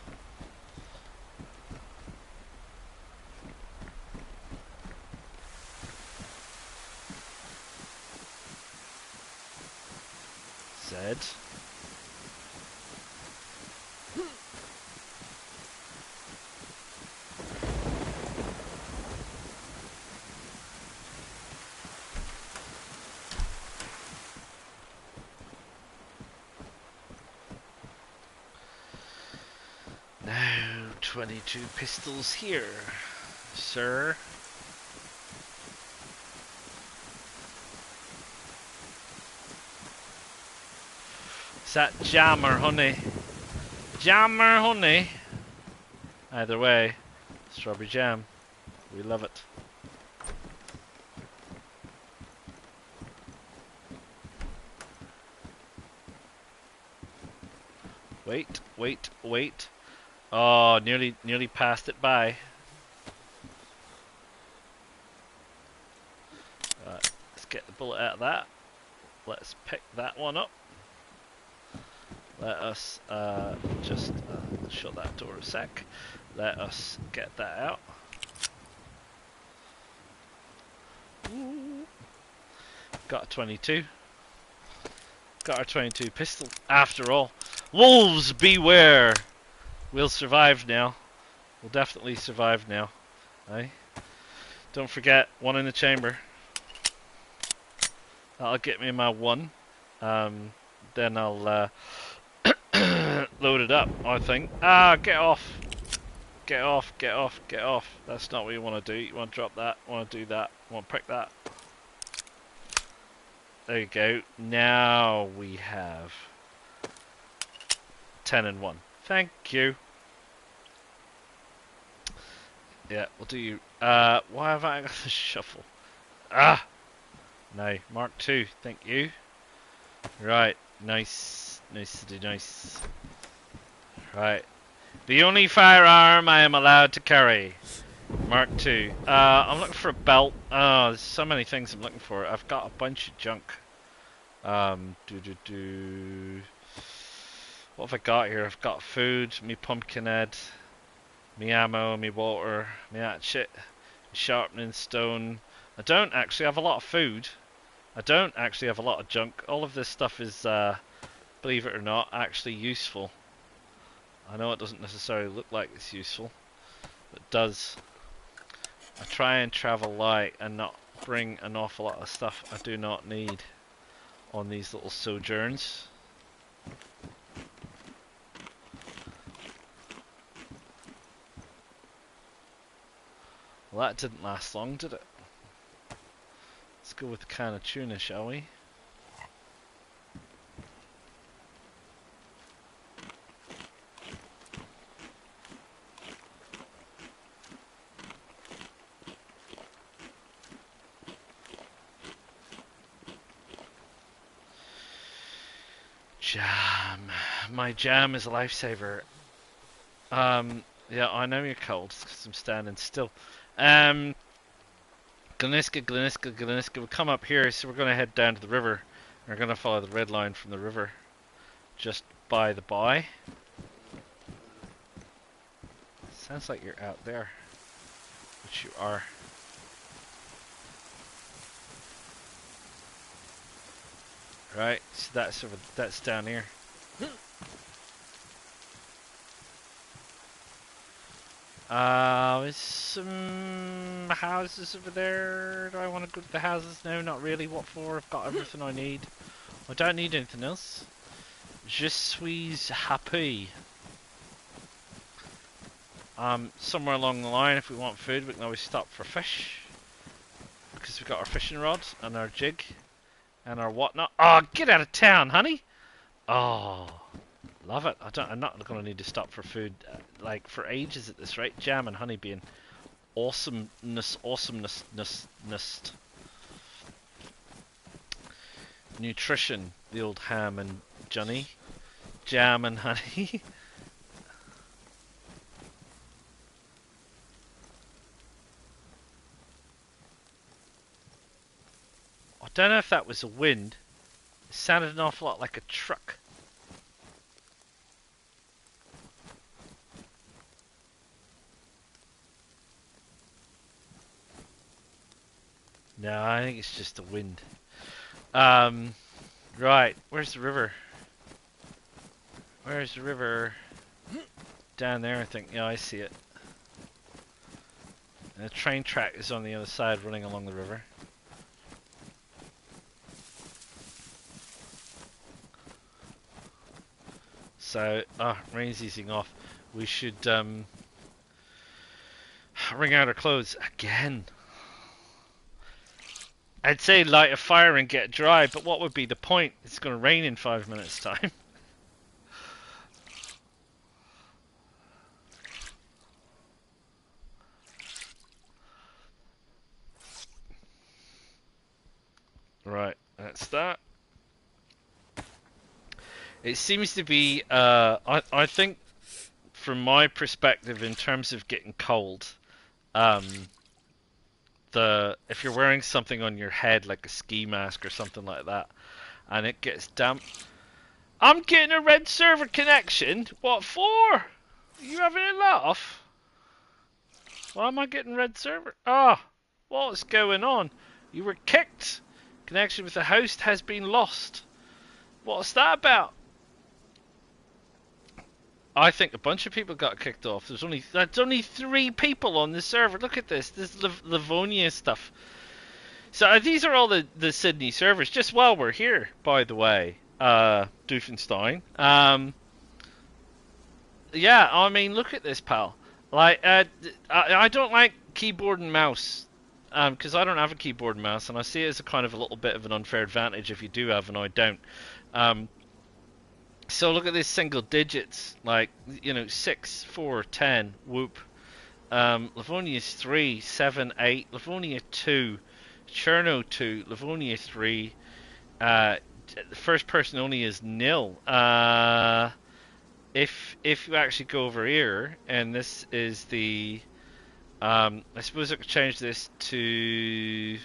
Zed. Now 22 pistols here, sir. Is that jam or honey? Jam or honey? Either way, strawberry jam. We love it. Wait, wait, wait. Oh, nearly passed it by. Let's get the bullet out of that. Let's pick that one up. Let us just shut that door a sec. Let us get that out. Ooh. Got a 22. Got our 22 pistol. After all, wolves beware. We'll survive now. We'll definitely survive now. Aye. Don't forget, one in the chamber. That'll get me my one. Then I'll load it up, I think. Ah, get off! Get off, get off, get off. That's not what you want to do. You want to drop that, want to do that, want to prick that. There you go. Now we have 10 and 1. Thank you. Yeah, we'll do you. Why have I got the shuffle? Ah! No, Mark II, thank you. Right, nice. Nice to do nice. Right. The only firearm I am allowed to carry. Mark II. I'm looking for a belt. Oh, there's so many things I'm looking for. I've got a bunch of junk. What have I got here? I've got food, me pumpkin head, me ammo, me water, me hatchet, me sharpening stone. I don't actually have a lot of food. I don't actually have a lot of junk. All of this stuff is, believe it or not, actually useful. I know it doesn't necessarily look like it's useful, but it does. I try and travel light and not bring an awful lot of stuff I do not need on these little sojourns. Well, that didn't last long, did it? Let's go with the can of tuna, shall we? Jam. My jam is a lifesaver. Yeah, I know you're cold because I'm standing still. Gleniska. We'll come up here, so we're going to head down to the river. We're going to follow the red line from the river. Just by the by. Sounds like you're out there. Which you are. Right, so that's down here. There's some houses over there. Do I want to go to the houses? No, not really. What for? I've got everything I need. I don't need anything else. Je suis happy. Somewhere along the line, if we want food, we can always stop for fish. Because we've got our fishing rod and our jig and our whatnot. Oh, get out of town, honey! Oh, love it. I'm not going to need to stop for food like for ages at this rate. Jam and honey being awesomeness. Nutrition, the old ham and Johnny. Jam and honey. I don't know if that was a wind. It sounded an awful lot like a truck. No, I think it's just the wind. Right, where's the river? Where's the river? Down there, I think. Yeah, I see it. And the train track is on the other side, running along the river. So, rain's easing off. We should wring out our clothes again. I'd say light a fire and get dry, but what would be the point? It's going to rain in 5 minutes' time. Right, that's that. It seems to be, I think, from my perspective, in terms of getting cold, if you're wearing something on your head like a ski mask or something like that, and it gets damp. I'm getting a red server connection. What for? Are you having a laugh? Why am I getting red server? Ah, what's going on? You were kicked. Connection with the host has been lost. What's that about? I think a bunch of people got kicked off. That's only 3 people on the server. Look at this Livonia stuff. So these are all the Sydney servers. Just while we're here, by the way, Doofenstein. Yeah, I mean, look at this, pal. Like, I don't like keyboard and mouse, because I don't have a keyboard and mouse, and I see it as a kind of a little bit of an unfair advantage if you do have and I don't. Um, so look at this single digits, like, 6, 4, 10, whoop. Livonia's 3, 7, 8, Livonia 2, Cherno 2, Livonia 3, the first person only is nil. If you actually go over here, and this is the, I suppose I could change this to,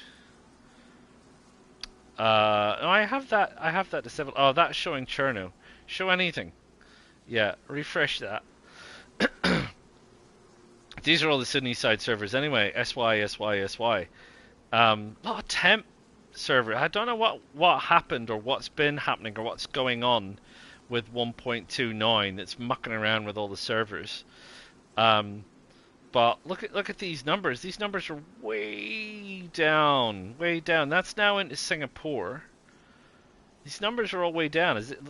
no, I have that disabled. Oh, that's showing Cherno. Show anything. Yeah, refresh that. These are all the Sydney side servers anyway. SY. Lot of temp server. I don't know what happened or what's been happening or what's going on with 1.29 that's mucking around with all the servers. But look at these numbers. These numbers are way down. That's now into Singapore. These numbers are all way down. Is it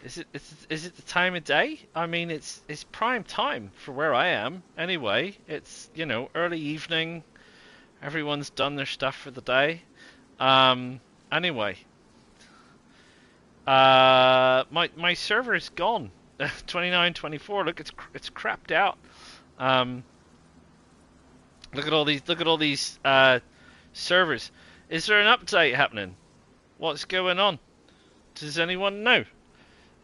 is it the time of day? I mean, it's prime time for where I am. Anyway, it's early evening. Everyone's done their stuff for the day. Anyway, my server is gone. 29, 24. Look, it's crapped out. Look at all these servers. Is there an update happening? What's going on? Does anyone know?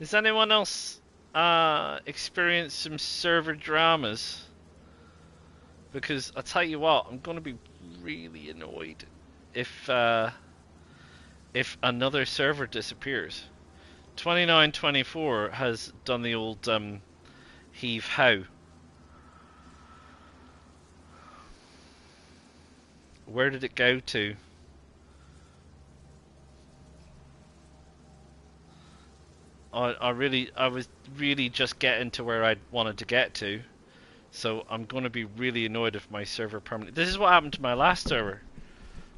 Has anyone else experienced some server dramas? Because I tell you what, I'm going to be really annoyed if another server disappears. 2924 has done the old heave how. Where did it go to? I was really just getting to where I wanted to get to, so I'm going to be really annoyed if my server permanently. This is what happened to my last server.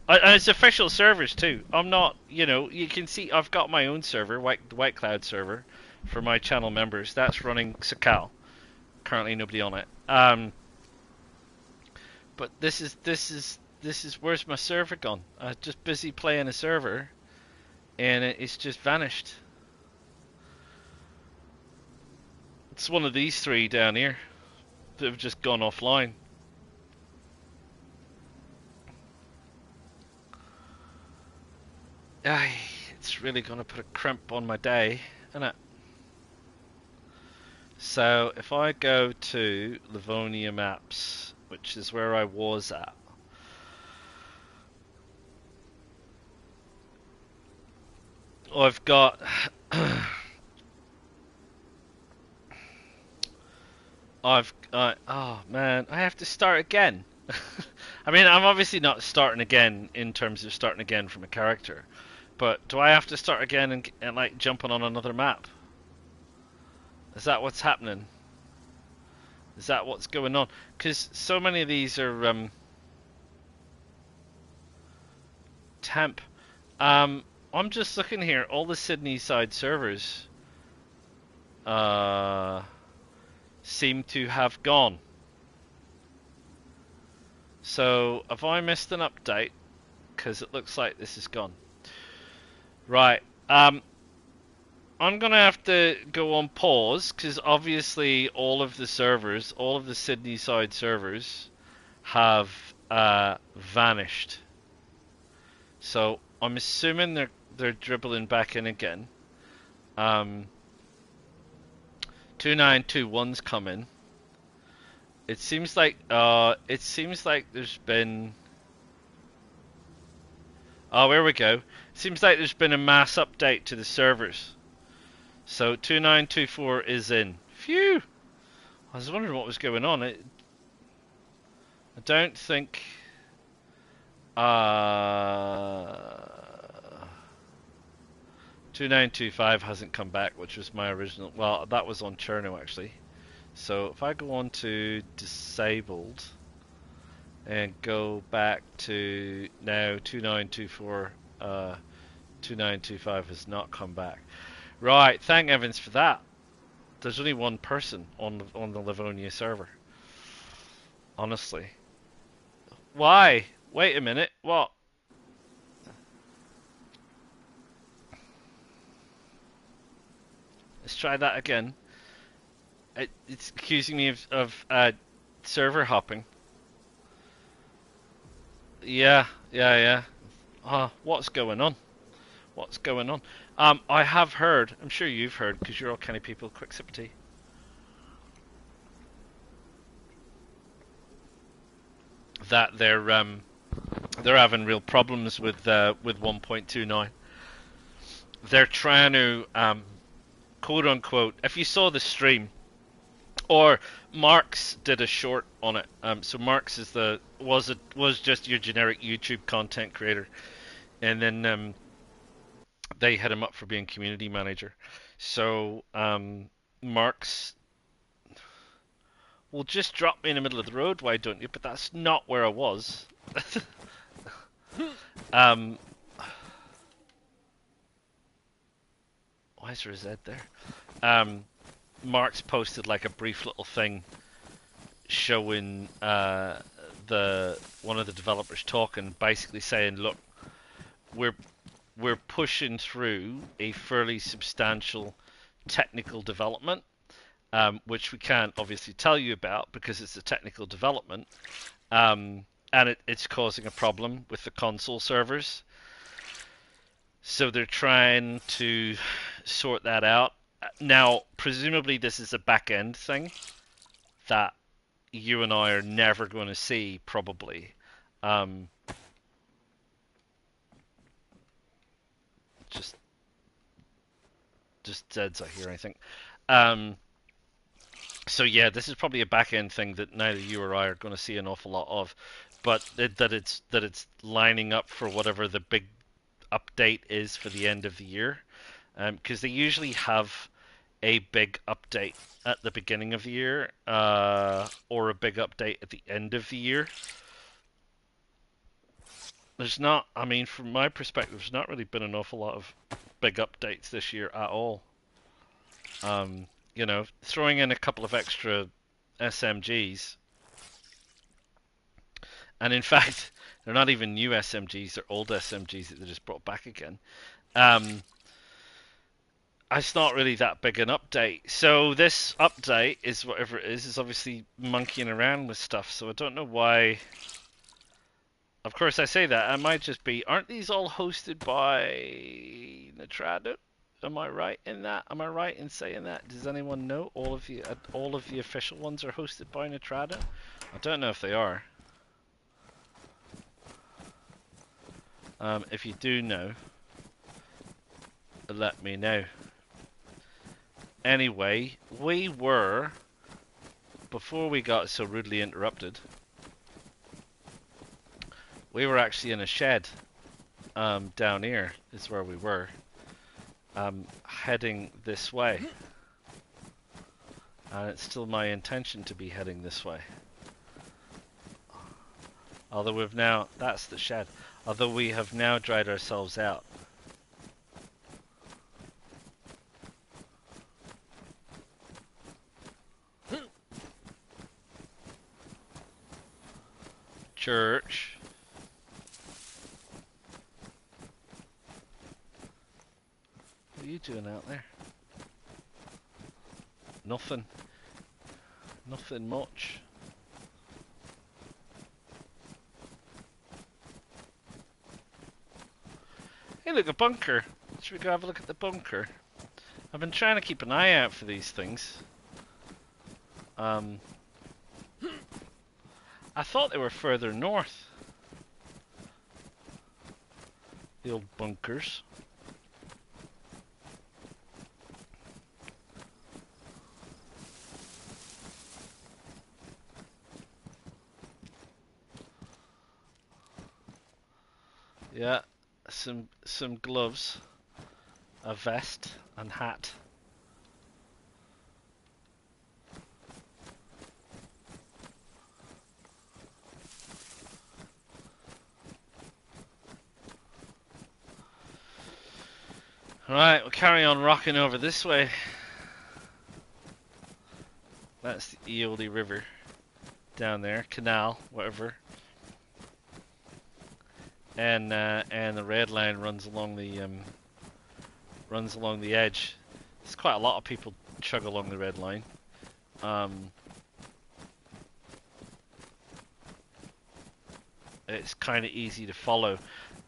And it's official servers too. I'm not, you can see I've got my own server, the White Cloud server, for my channel members. That's running Sakal. Currently nobody on it. But this is where's my server gone? I was just busy playing a server, and it's just vanished. It's one of these 3 down here that have just gone offline. Aye, it's really going to put a crimp on my day, isn't it? So if I go to Livonia Maps, which is where I was at, I've got oh man, I have to start again. I mean, I'm obviously not starting again in terms of starting again from a character, but do I have to start again and like jumping on another map? Is that what's happening? Is that what's going on? Because so many of these are temp. I'm just looking here. All the Sydney side servers seem to have gone. So have I missed an update? Because it looks like this is gone. Right. I'm gonna have to go on pause because obviously all of the servers, all of the Sydney side servers, have vanished. So I'm assuming they're dribbling back in again. 2921's coming. It seems like there's been. Oh, here we go. It seems like there's been a mass update to the servers. So 2924 is in. Phew! I was wondering what was going on. I don't think. 2925 hasn't come back, which was my original. Well, that was on Cherno actually. So if I go on to disabled and go back to now 2924, 2925 has not come back. Right, thank Evans for that. There's only one person on the Livonia server. Honestly. Why? Wait a minute. What? Let's try that again. It's accusing me of server hopping. Yeah. What's going on? What's going on? I have heard. I'm sure you've heard because you're all kind of people. Quick sip of tea. That they're having real problems with 1.29. They're trying to quote unquote. If you saw the stream, or Marks did a short on it. So Marks was just your generic YouTube content creator, and then they had him up for being community manager. So Marks, well, just drop me in the middle of the road, why don't you? But that's not where I was. Why is there a Z there? Mark's posted like a brief little thing showing one of the developers talking, basically saying, look, we're pushing through a fairly substantial technical development, which we can't obviously tell you about because it's a technical development, and it's causing a problem with the console servers. So they're trying to sort that out. Now, presumably this is a back-end thing that you and I are never going to see, probably. Just Zeds I hear, I think. So yeah, this is probably a back-end thing that neither you or I are going to see an awful lot of, but that it's lining up for whatever the big update is for the end of the year, because they usually have a big update at the beginning of the year, or a big update at the end of the year. There's not, I mean, from my perspective, there's not really been an awful lot of big updates this year at all. You know, throwing in a couple of extra SMGs, and in fact, they're not even new SMGs, they're old SMGs that they just brought back again. It's not really that big an update. So this update is whatever it is obviously monkeying around with stuff. So I don't know why. Of course, I say that. It might just be, aren't these all hosted by Nitrado? Am I right in that? Am I right in saying that? Does anyone know? All of the official ones are hosted by Nitrado? I don't know if they are. If you do know, let me know. Anyway, we were, before we got so rudely interrupted, we were actually in a shed. Down here is where we were. Heading this way. And it's still my intention to be heading this way. Although we've now, that's the shed. Although we have now dried ourselves out. Church. What are you doing out there? Nothing. Nothing much. Hey, look, a bunker. Should we go have a look at the bunker? I've been trying to keep an eye out for these things. I thought they were further north. The old bunkers. Yeah, some gloves. a vest and hat. Right, we'll carry on rocking over this way. That's the Eole River down there, canal, whatever. And the red line runs along the edge. There's quite a lot of people chug along the red line. It's kind of easy to follow.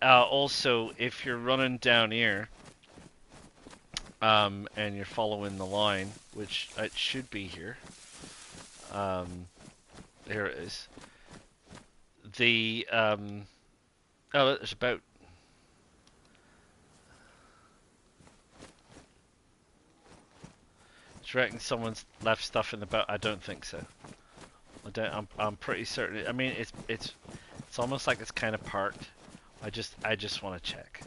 Also, if you're running down here, and you're following the line, which it should be here. There it is. The oh, there's a boat. Do you reckon someone's left stuff in the boat? I don't think so. I don't. I'm pretty certain. I mean, it's almost like it's kind of parked. I just want to check.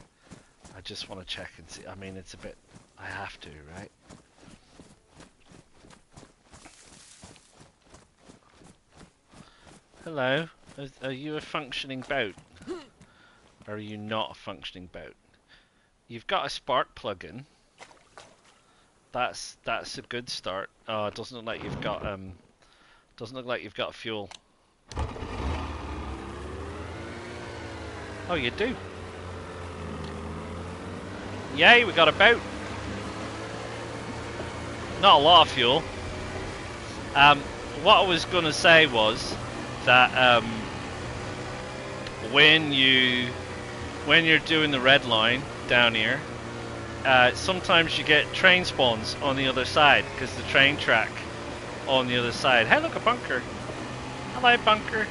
I just want to check and see. I mean, it's a bit. I have to, right? Hello. Are you a functioning boat? Or are you not a functioning boat? You've got a spark plug in. That's a good start. Oh, it doesn't look like you've got fuel. Oh, you do. Yay, we got a boat. Not a lot of fuel. What I was going to say was that when you're doing the red line down here, sometimes you get train spawns on the other side because the train track on the other side. Hey, look, a bunker. Hello, bunker.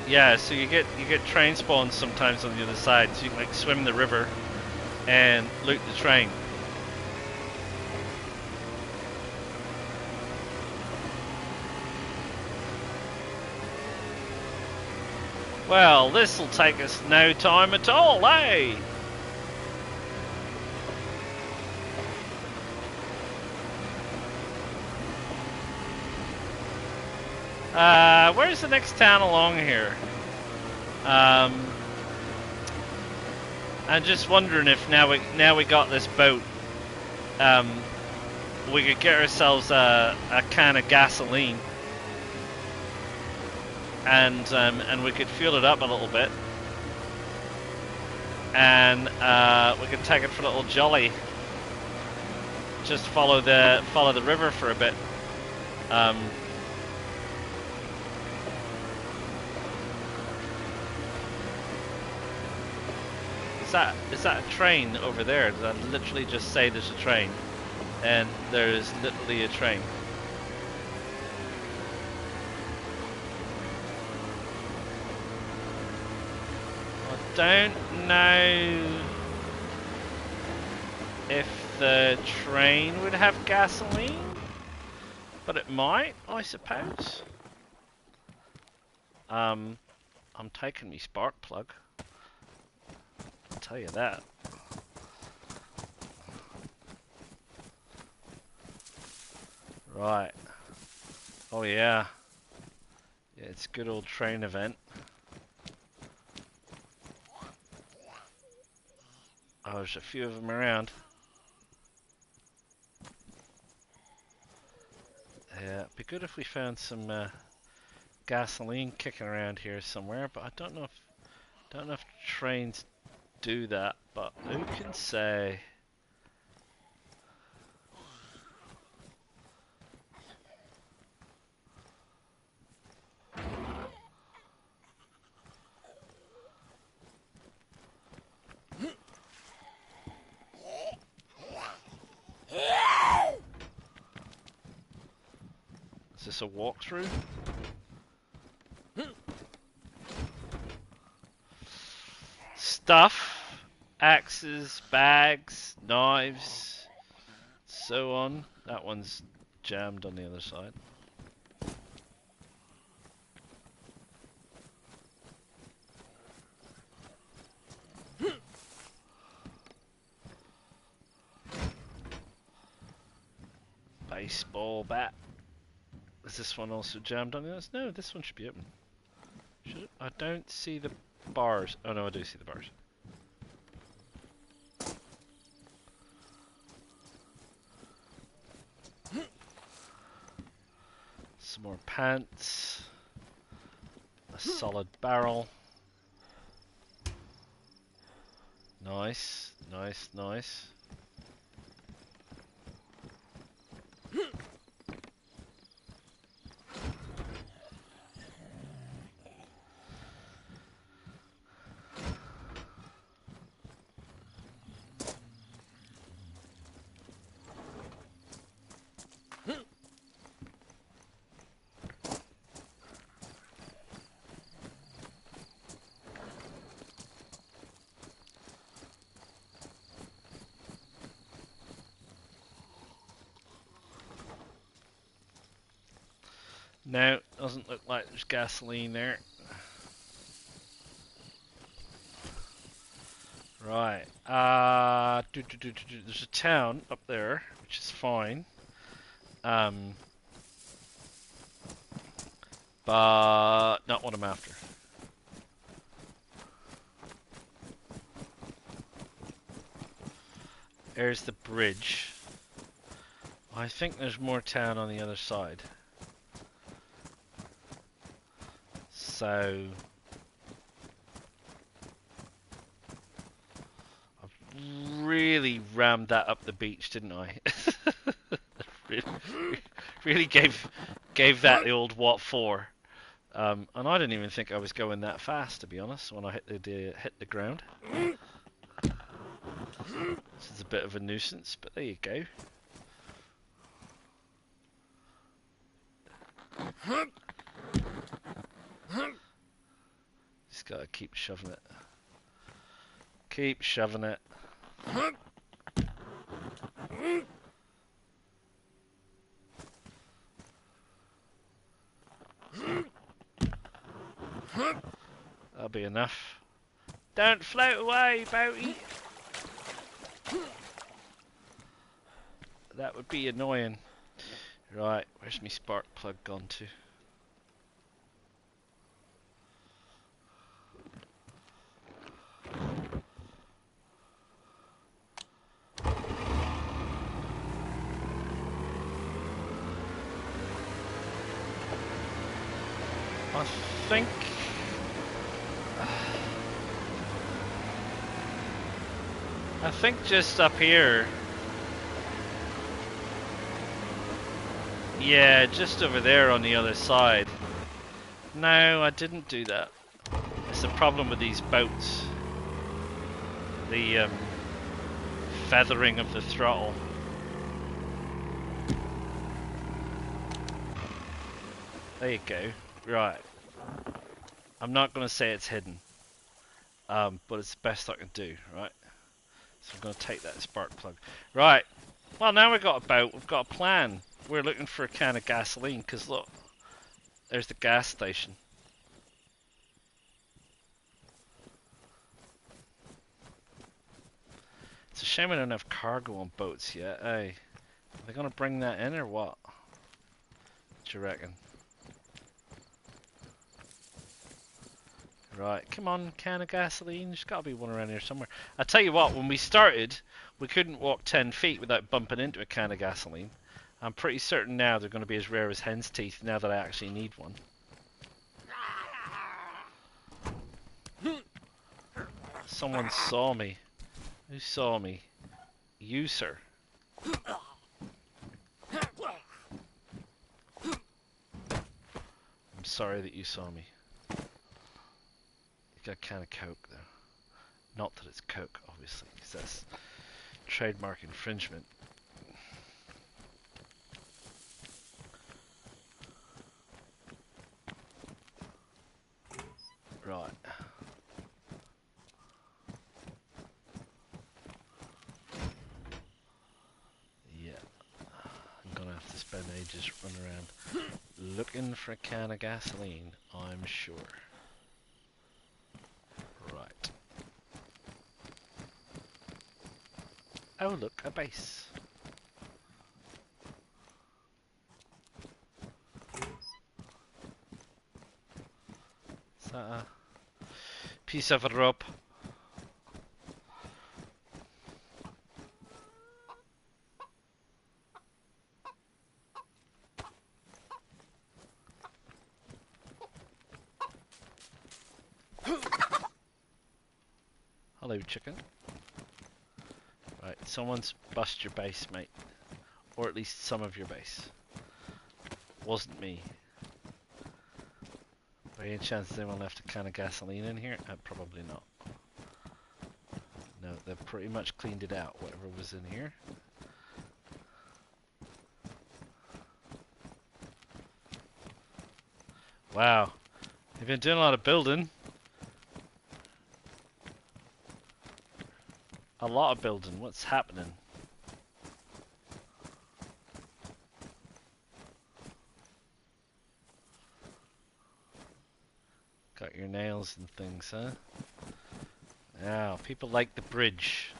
Yeah, so you get train spawns sometimes on the other side, so you can like swim the river and loot the train. Well, this'll take us no time at all, eh? Where's the next town along here? I'm just wondering if now we got this boat, we could get ourselves a can of gasoline. And we could fuel it up a little bit, and we could take it for a little jolly. Just follow the river for a bit. Is that a train over there? Did I literally just say there's a train? And there's literally a train. Don't know if the train would have gasoline, but it might, I suppose. I'm taking me spark plug. I'll tell you that. Right. Oh yeah. Yeah, it's a good old train event. Oh, there's a few of them around. Yeah, it'd be good if we found some gasoline kicking around here somewhere, but I don't know if trains do that, but who can say? Is this a walkthrough? Stuff, axes, bags, knives, so on. That one's jammed on the other side. Baseball bat. Is this one also jammed on this? No, this one should be open. Should it? I don't see the bars. Oh no, I do see the bars. Some more pants. A solid barrel. Nice, nice, nice. No, doesn't look like there's gasoline there. Right. There's a town up there, which is fine. But not what I'm after. There's the bridge. I think there's more town on the other side. So I've really rammed that up the beach, didn't I? really gave that the old what for. And I didn't even think I was going that fast, to be honest, when I hit the ground. This is a bit of a nuisance, but there you go. Just gotta keep shoving it. Keep shoving it. That'll be enough. Don't float away, boaty! That would be annoying. Right, where's my spark plug gone to? I think just up here. Yeah, just over there on the other side. No, I didn't do that. It's the problem with these boats. The feathering of the throttle. There you go. Right. I'm not going to say it's hidden. But it's the best I can do, right? So I'm going to take that spark plug. Right. Well, now we've got a boat. We've got a plan. We're looking for a can of gasoline, because look, there's the gas station. It's a shame we don't have cargo on boats yet, eh? Are they going to bring that in or what? What do you reckon? Right, come on, can of gasoline. There's got to be one around here somewhere. I tell you what, when we started, we couldn't walk 10 feet without bumping into a can of gasoline. I'm pretty certain now they're going to be as rare as hen's teeth now that I actually need one. Someone saw me. Who saw me? You, sir. I'm sorry that you saw me. You got a can of Coke, though. Not that it's Coke, obviously, because that's trademark infringement. Right. Yeah. I'm gonna have to spend ages running around looking for a can of gasoline, I'm sure. Right. Oh look, a base. piece of rope. Hello, chicken. Right, someone's bust your base, mate. Or at least some of your base. Wasn't me. By any chance anyone left a can of gasoline in here? Probably not. No, they've pretty much cleaned it out, whatever was in here. Wow. You've been doing a lot of building. A lot of building. What's happening? Got your nails and things, huh? Now, people like the bridge.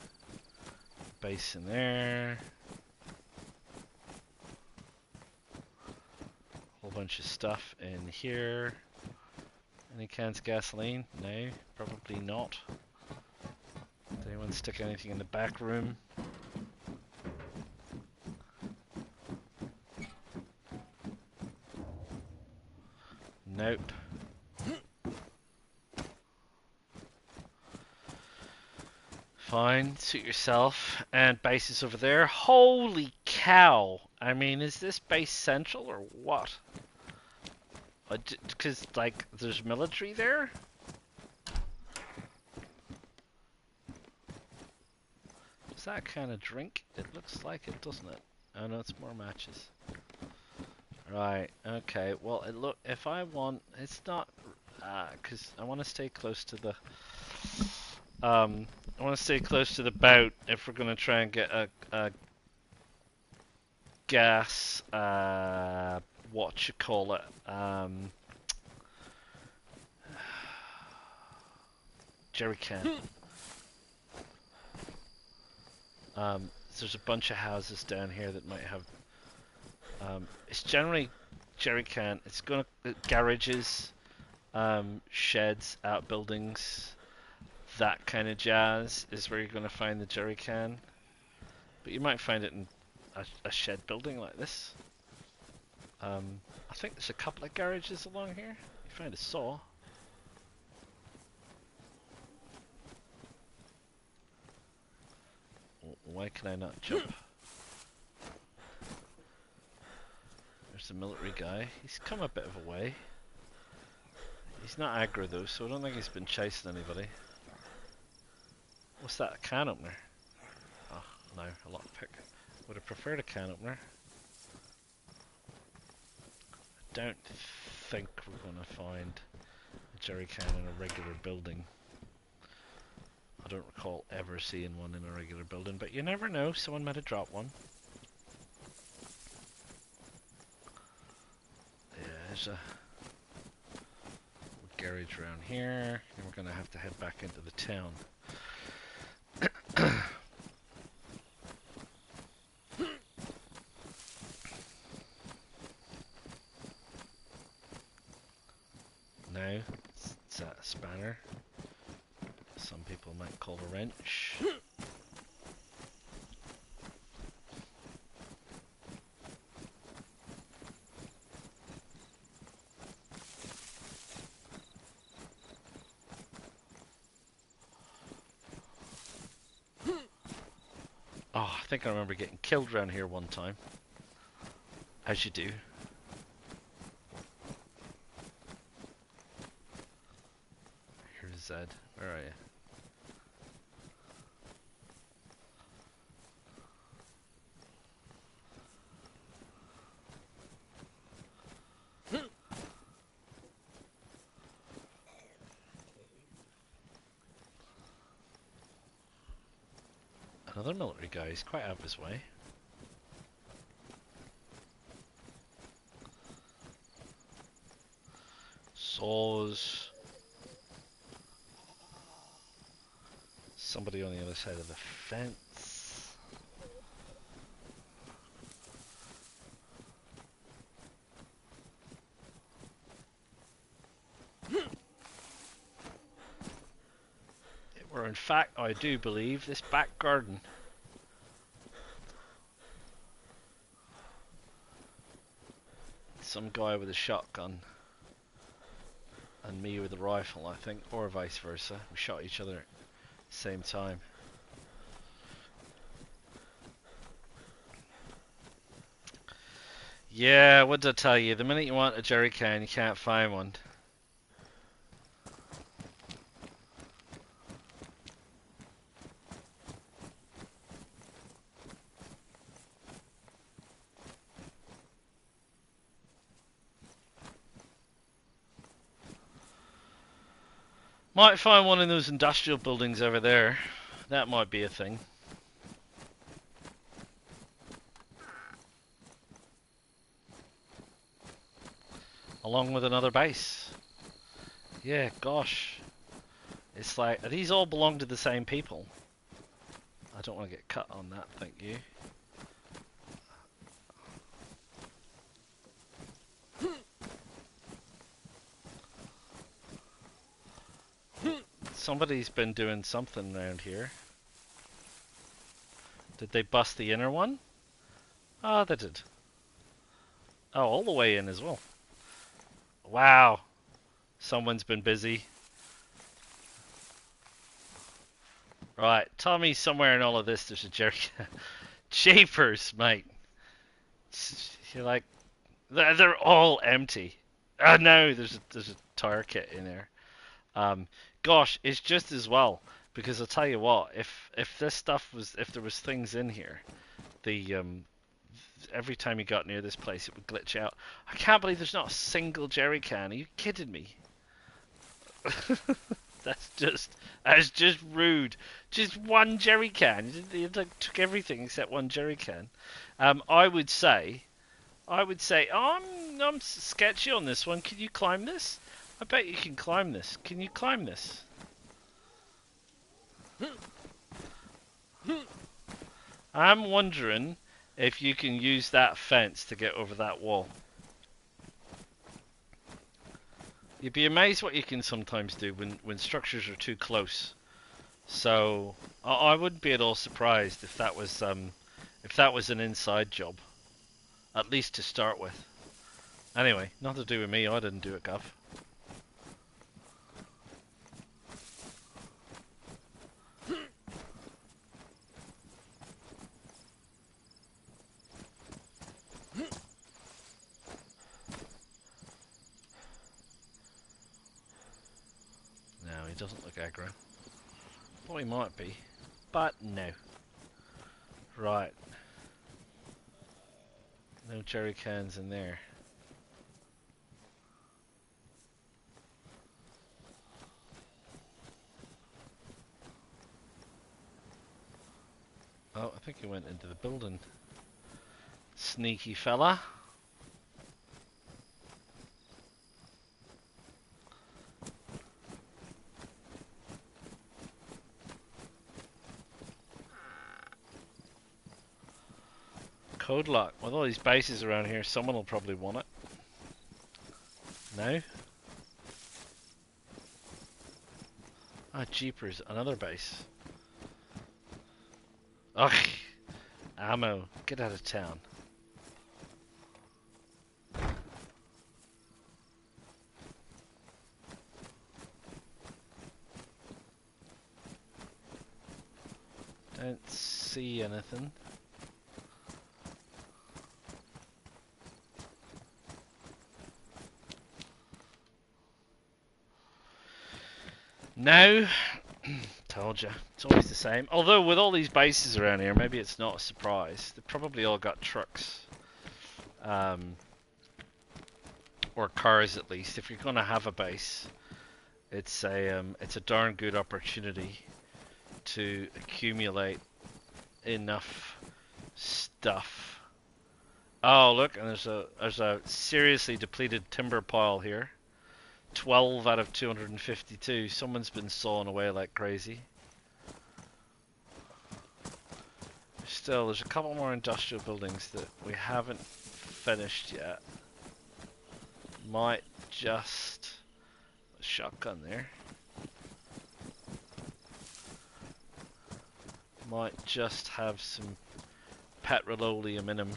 Base in there. Whole bunch of stuff in here. Any cans of gasoline? No, probably not. Did anyone stick anything in the back room? Nope. Fine, suit yourself. And base is over there. Holy cow! I mean, is this base central or what? Because, like, there's military there? Does that kind of drink? It looks like it, doesn't it? Oh no, it's more matches. Right, okay. Well, if I want... It's not... because I want to stay close to the... I want to stay close to the boat if we're going to try and get a gas, what you call it, jerry can. There's a bunch of houses down here that might have, it's generally jerry can. It's going to, garages, sheds, outbuildings, that kind of jazz is where you're going to find the jerry can. But you might find it in a shed building like this. I think there's a couple of garages along here. You find a saw. Why can I not jump? There's the military guy. He's come a bit of a way. He's not aggro though, so I don't think he's been chasing anybody. What's that, a can opener? Oh, no, a lockpick. Would have preferred a can opener. I don't think we're going to find a jerry can in a regular building. I don't recall ever seeing one in a regular building, but you never know, someone might have dropped one. Yeah, there's a garage around here, and we're going to have to head back into the town. Now, it's a spanner. Some people might call a wrench. Oh, I think I remember getting killed around here one time. As you do. Here's Zed. Where are you? Another military guy, he's quite out of his way. Saws. Somebody on the other side of the fence. in fact, I do believe this back garden. Some guy with a shotgun and me with a rifle, I think, or vice versa. We shot each other at the same time. Yeah, what did I tell you? The minute you want a jerry can, you can't find one. Might find one in those industrial buildings over there. That might be a thing. Along with another base. Yeah, gosh. It's like, these all belong to the same people. I don't want to get cut on that, thank you. Somebody's been doing something around here. Did they bust the inner one? Oh, they did. Oh, all the way in as well. Wow. Someone's been busy. Right, tell me somewhere in all of this there's a jerry can. Japers, mate. You're like, they're all empty. Oh no, there's a tire kit in there. Gosh, it's just as well, because I'll tell you what, if this stuff was, if there was things in here, the every time you got near this place it would glitch out. I can't believe there's not a single jerry can. Are you kidding me? That's just rude. Just one jerry can. You took everything except one jerry can. I would say, I'm sketchy on this one. Can you climb this? I bet you can climb this. Can you climb this? I'm wondering if you can use that fence to get over that wall. You'd be amazed what you can sometimes do when structures are too close. So I wouldn't be at all surprised if that was an inside job, at least to start with. Anyway, nothing to do with me. I didn't do it, Gav. No, he doesn't look aggro. Well, he might be, but no. Right. No jerry cans in there. Oh, I think he went into the building. Sneaky fella. Code lock. With all these bases around here, someone will probably want it. No? Ah, jeepers, another base. Ugh. Ammo. Get out of town. Don't see anything. No. Told you. It's always the same. Although with all these bases around here, maybe it's not a surprise. They've probably all got trucks. Or cars at least. If you're going to have a base, it's a darn good opportunity to accumulate enough stuff. Oh look, and there's a seriously depleted timber pile here. 12 out of 252. Someone's been sawing away like crazy. Still, there's a couple more industrial buildings that we haven't finished yet. Might just... shotgun there. Might just have some petroleum in them.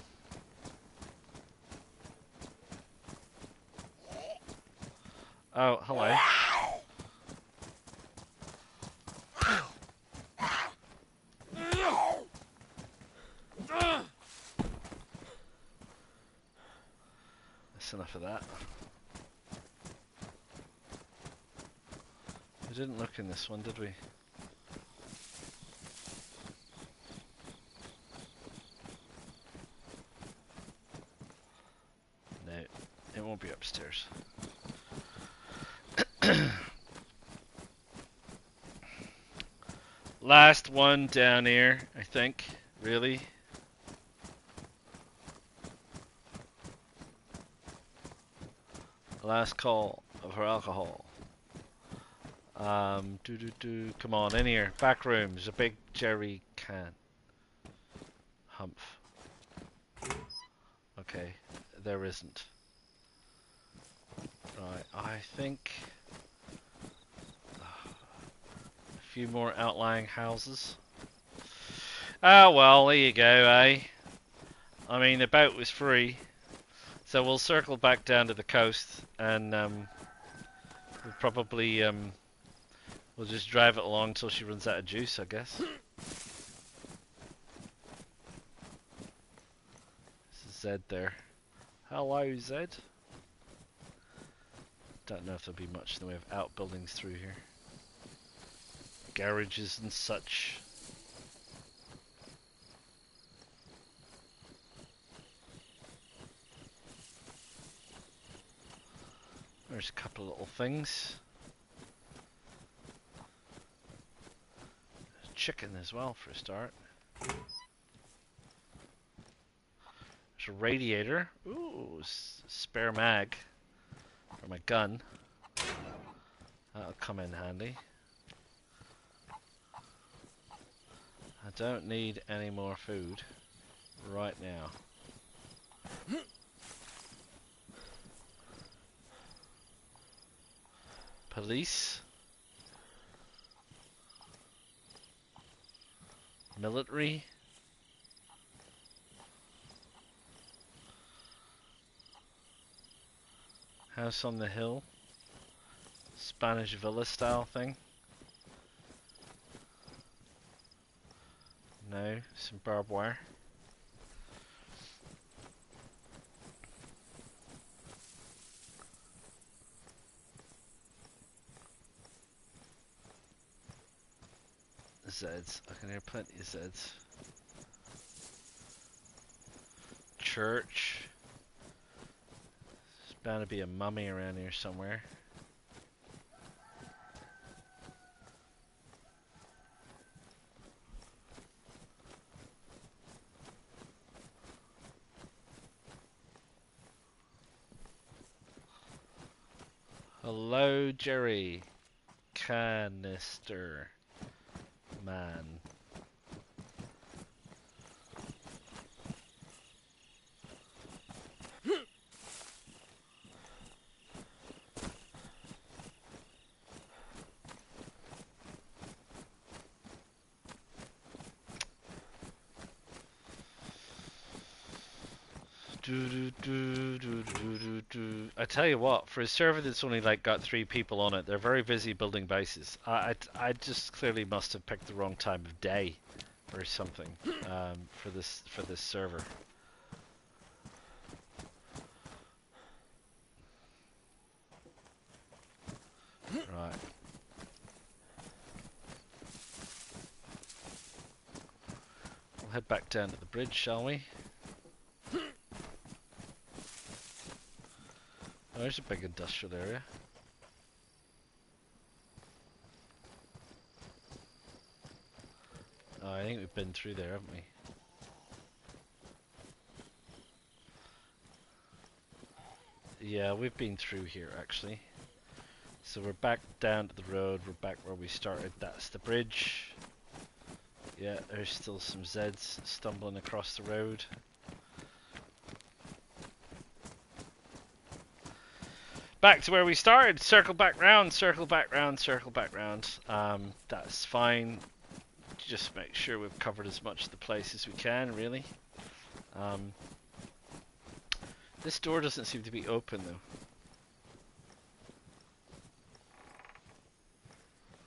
Oh, hello. That's enough of that. We didn't look in this one, did we? No, it won't be upstairs. Last one down here, I think. Really? Last call of her alcohol. Come on, in here. Back room. There's a big jerry can. Humph. Okay, there isn't. Right, I think a few more outlying houses. Ah, well, there you go, eh? I mean, the boat was free, so we'll circle back down to the coast, and we'll probably we'll just drive it along till she runs out of juice, I guess. This is Zed there. Hello, Zed. Don't know if there'll be much in the way of outbuildings through here. Garages and such. There's a couple of little things. There's chicken as well for a start. There's a radiator. Ooh, spare mag for my gun. That'll come in handy. I don't need any more food right now. Police. Military. House on the hill. Spanish villa style thing. No, some barbed wire. Zeds. I can hear plenty of Zeds. Church. There's bound to be a mummy around here somewhere. Hello, Jerry. Canister man. I tell you what, for a server that's only like got 3 people on it, they're very busy building bases. I just clearly must have picked the wrong time of day or something for this server. Right. We'll head back down to the bridge, shall we? Oh, there's a big industrial area. Oh, I think we've been through there, haven't we? Yeah, we've been through here, actually. So we're back down to the road, we're back where we started. That's the bridge. Yeah, there's still some Zeds stumbling across the road. Back to where we started. Circle back round, circle back round, circle back round. That's fine. just make sure we've covered as much of the place as we can, really. This door doesn't seem to be open, though.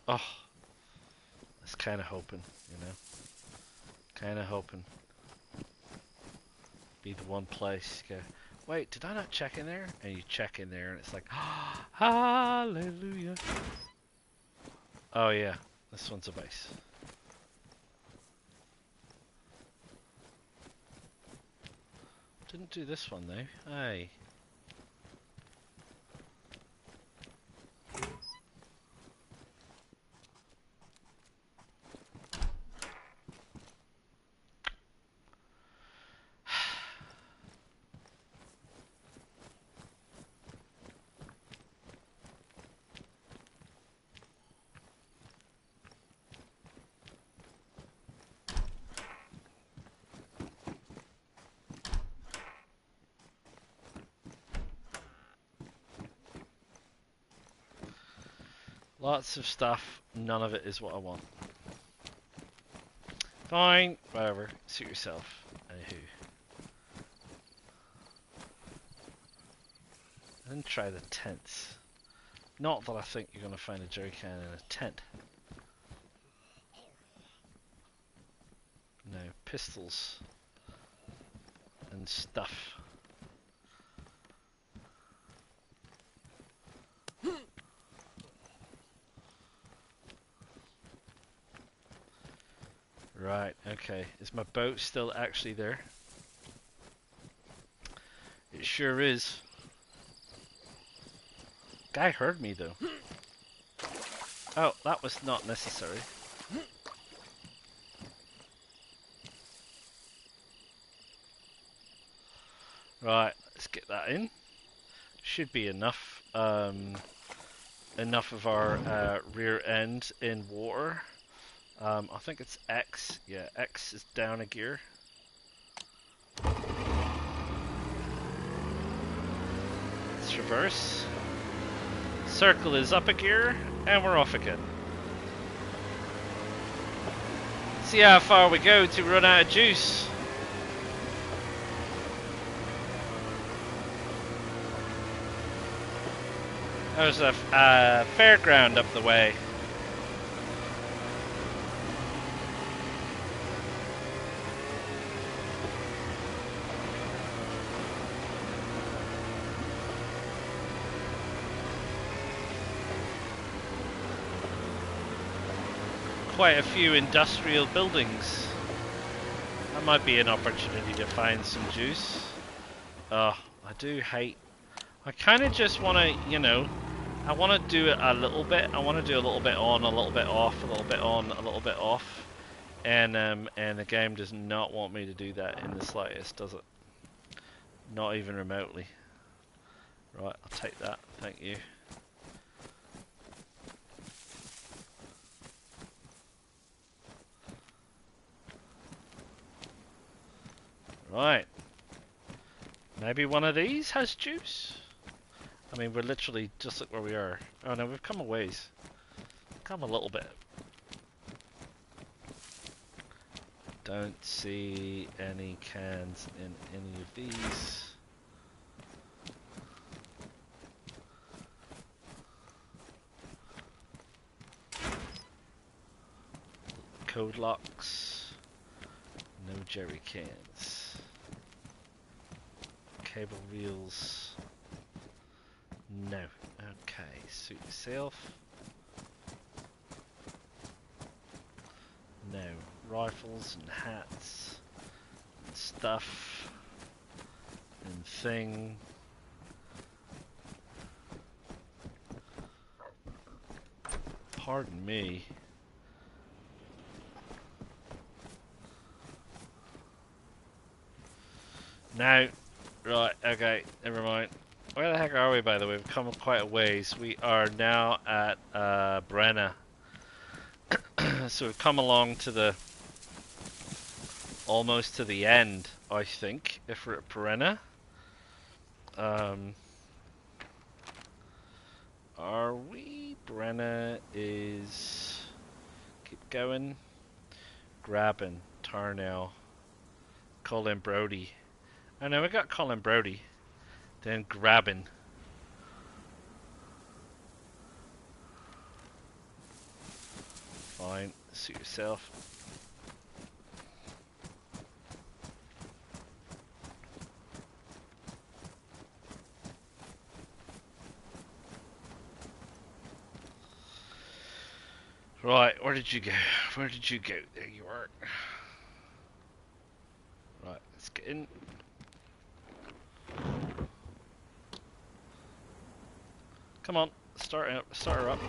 Oh, I was kind of hoping, you know. Kind of hoping. Be the one place you go, wait, did I not check in there? And you check in there and it's like, hallelujah. Oh yeah, this one's a base. Didn't do this one though. Hey. Lots of stuff, none of it is what I want. Fine, whatever, suit yourself. Anywho. Then try the tents. Not that I think you're going to find a jerry can in a tent. No, pistols and stuff. Right, okay. Is my boat still actually there? It sure is. Guy heard me though. Oh, that was not necessary. Right, let's get that in. Should be enough. Enough of our rear end in water. I think it's X. Yeah, X is down a gear. Let's reverse. Circle is up a gear, and we're off again. See how far we go to run out of juice. There's a fairground up the way. Quite a few industrial buildings. That might be an opportunity to find some juice. Oh, I do hate. I kind of just want to, you know, I want to do it a little bit. I want to do a little bit on, a little bit off, a little bit on, a little bit off, and the game does not want me to do that in the slightest, does it? Not even remotely. Right, I'll take that. Thank you. Right. Maybe one of these has juice? I mean, we're literally just like where we are. Oh no, we've come a ways. Come a little bit. Don't see any cans in any of these. Code locks. No jerry cans. Cable reels. No. Okay, suit yourself. No. Rifles and hats and stuff and thing. Pardon me. No. Right, okay, never mind. Where the heck are we, by the way? We've come quite a ways. We are now at Brenna. So we've come along to the almost to the end, I think, if we're at Brenna. Are we? Brenna is... Keep going. Grabbing, Tarnell, Colin Brody. I know we got Colin Brody. Then grabbing. Fine, suit yourself. Right, where did you go? Where did you go? There you are. Right, let's get in. Come on, start her up.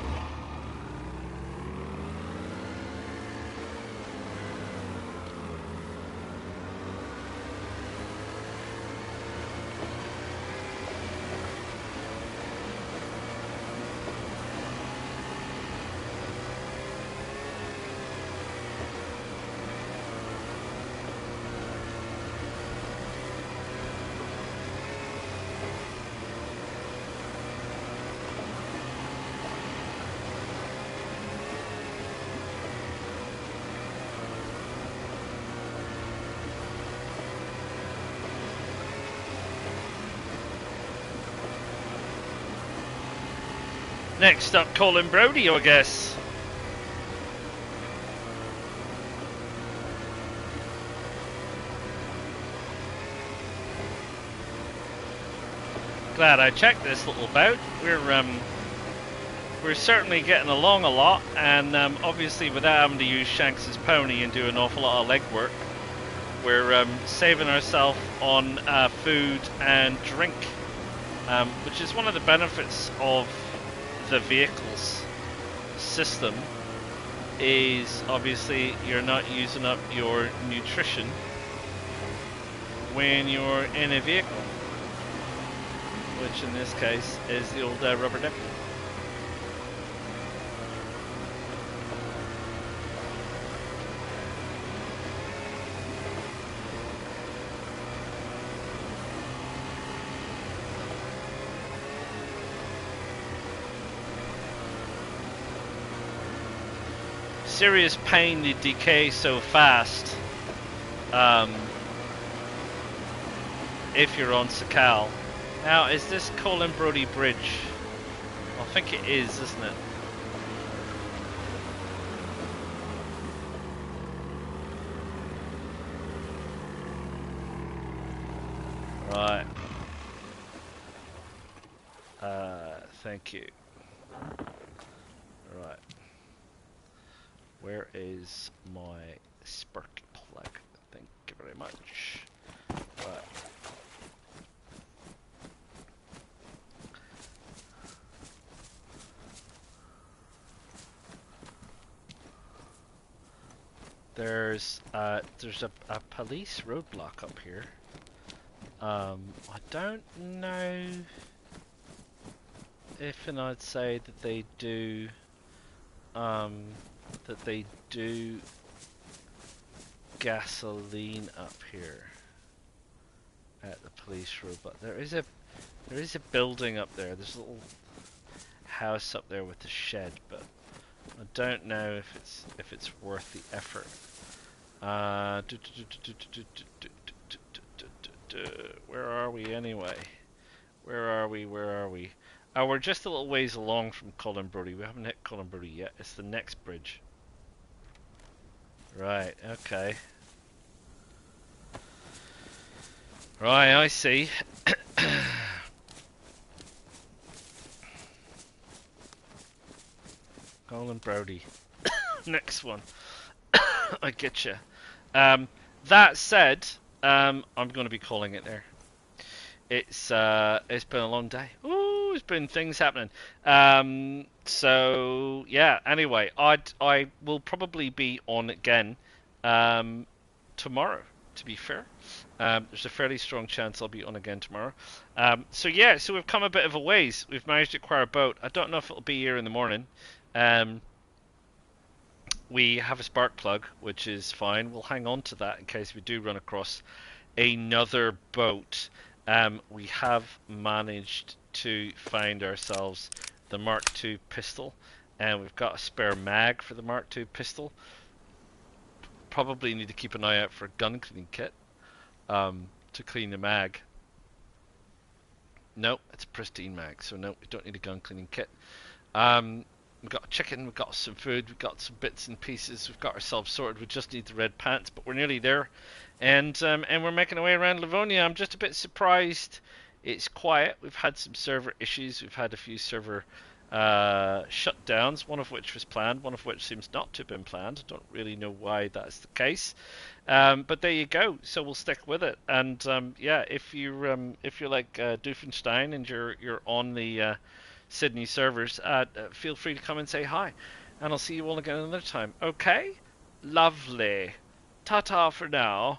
Next up, Colin Brody, I guess. Glad I checked this little bout. We're certainly getting along a lot, and obviously without having to use Shanks's pony and do an awful lot of legwork, we're saving ourselves on food and drink, which is one of the benefits of the vehicles system. Is obviously you're not using up your nutrition when you're in a vehicle, which in this case is the old rubber ducky. Serious pain to decay so fast if you're on Sakal. Now, is this Colin Brody Bridge? I think it is, isn't it? Right. Thank you. Right. Where is my spark plug? Thank you very much. Right. There's a police roadblock up here. I don't know if and I'd say that they do gasoline up here at the police roadblock. There is a building up there. There's a little house up there with a shed, but I don't know if it's worth the effort. Where are we anyway? Where are we? Oh, we're just a little ways along from Colin Brody. We haven't hit Colin Brody yet. It's the next bridge. Right, okay. Right, I see. Colin Brody. Next one. I get you. That said, I'm going to be calling it there. It's been a long day. Ooh, there's been things happening. So yeah. Anyway, I will probably be on again tomorrow. To be fair, there's a fairly strong chance I'll be on again tomorrow. So yeah, so we've come a bit of a ways. We've managed to acquire a boat. I don't know if it'll be here in the morning. We have a spark plug, which is fine. We'll hang on to that in case we do run across another boat. We have managed to find ourselves the Mark II pistol, and we've got a spare mag for the Mark II pistol. probably need to keep an eye out for a gun cleaning kit to clean the mag. No, it's a pristine mag, so no, we don't need a gun cleaning kit. We've got chicken, we've got some food, we've got some bits and pieces, we've got ourselves sorted. We just need the red pants, but we're nearly there, and we're making our way around Livonia. I'm just a bit surprised it's quiet. We've had some server issues, we've had a few server shutdowns, one of which was planned, one of which seems not to have been planned. I don't really know why that's the case, but there you go. So we'll stick with it. And yeah, if you're like Doofenstein and you're on the Sydney servers, feel free to come and say hi, and I'll see you all again another time. Okay, lovely. Ta-ta for now.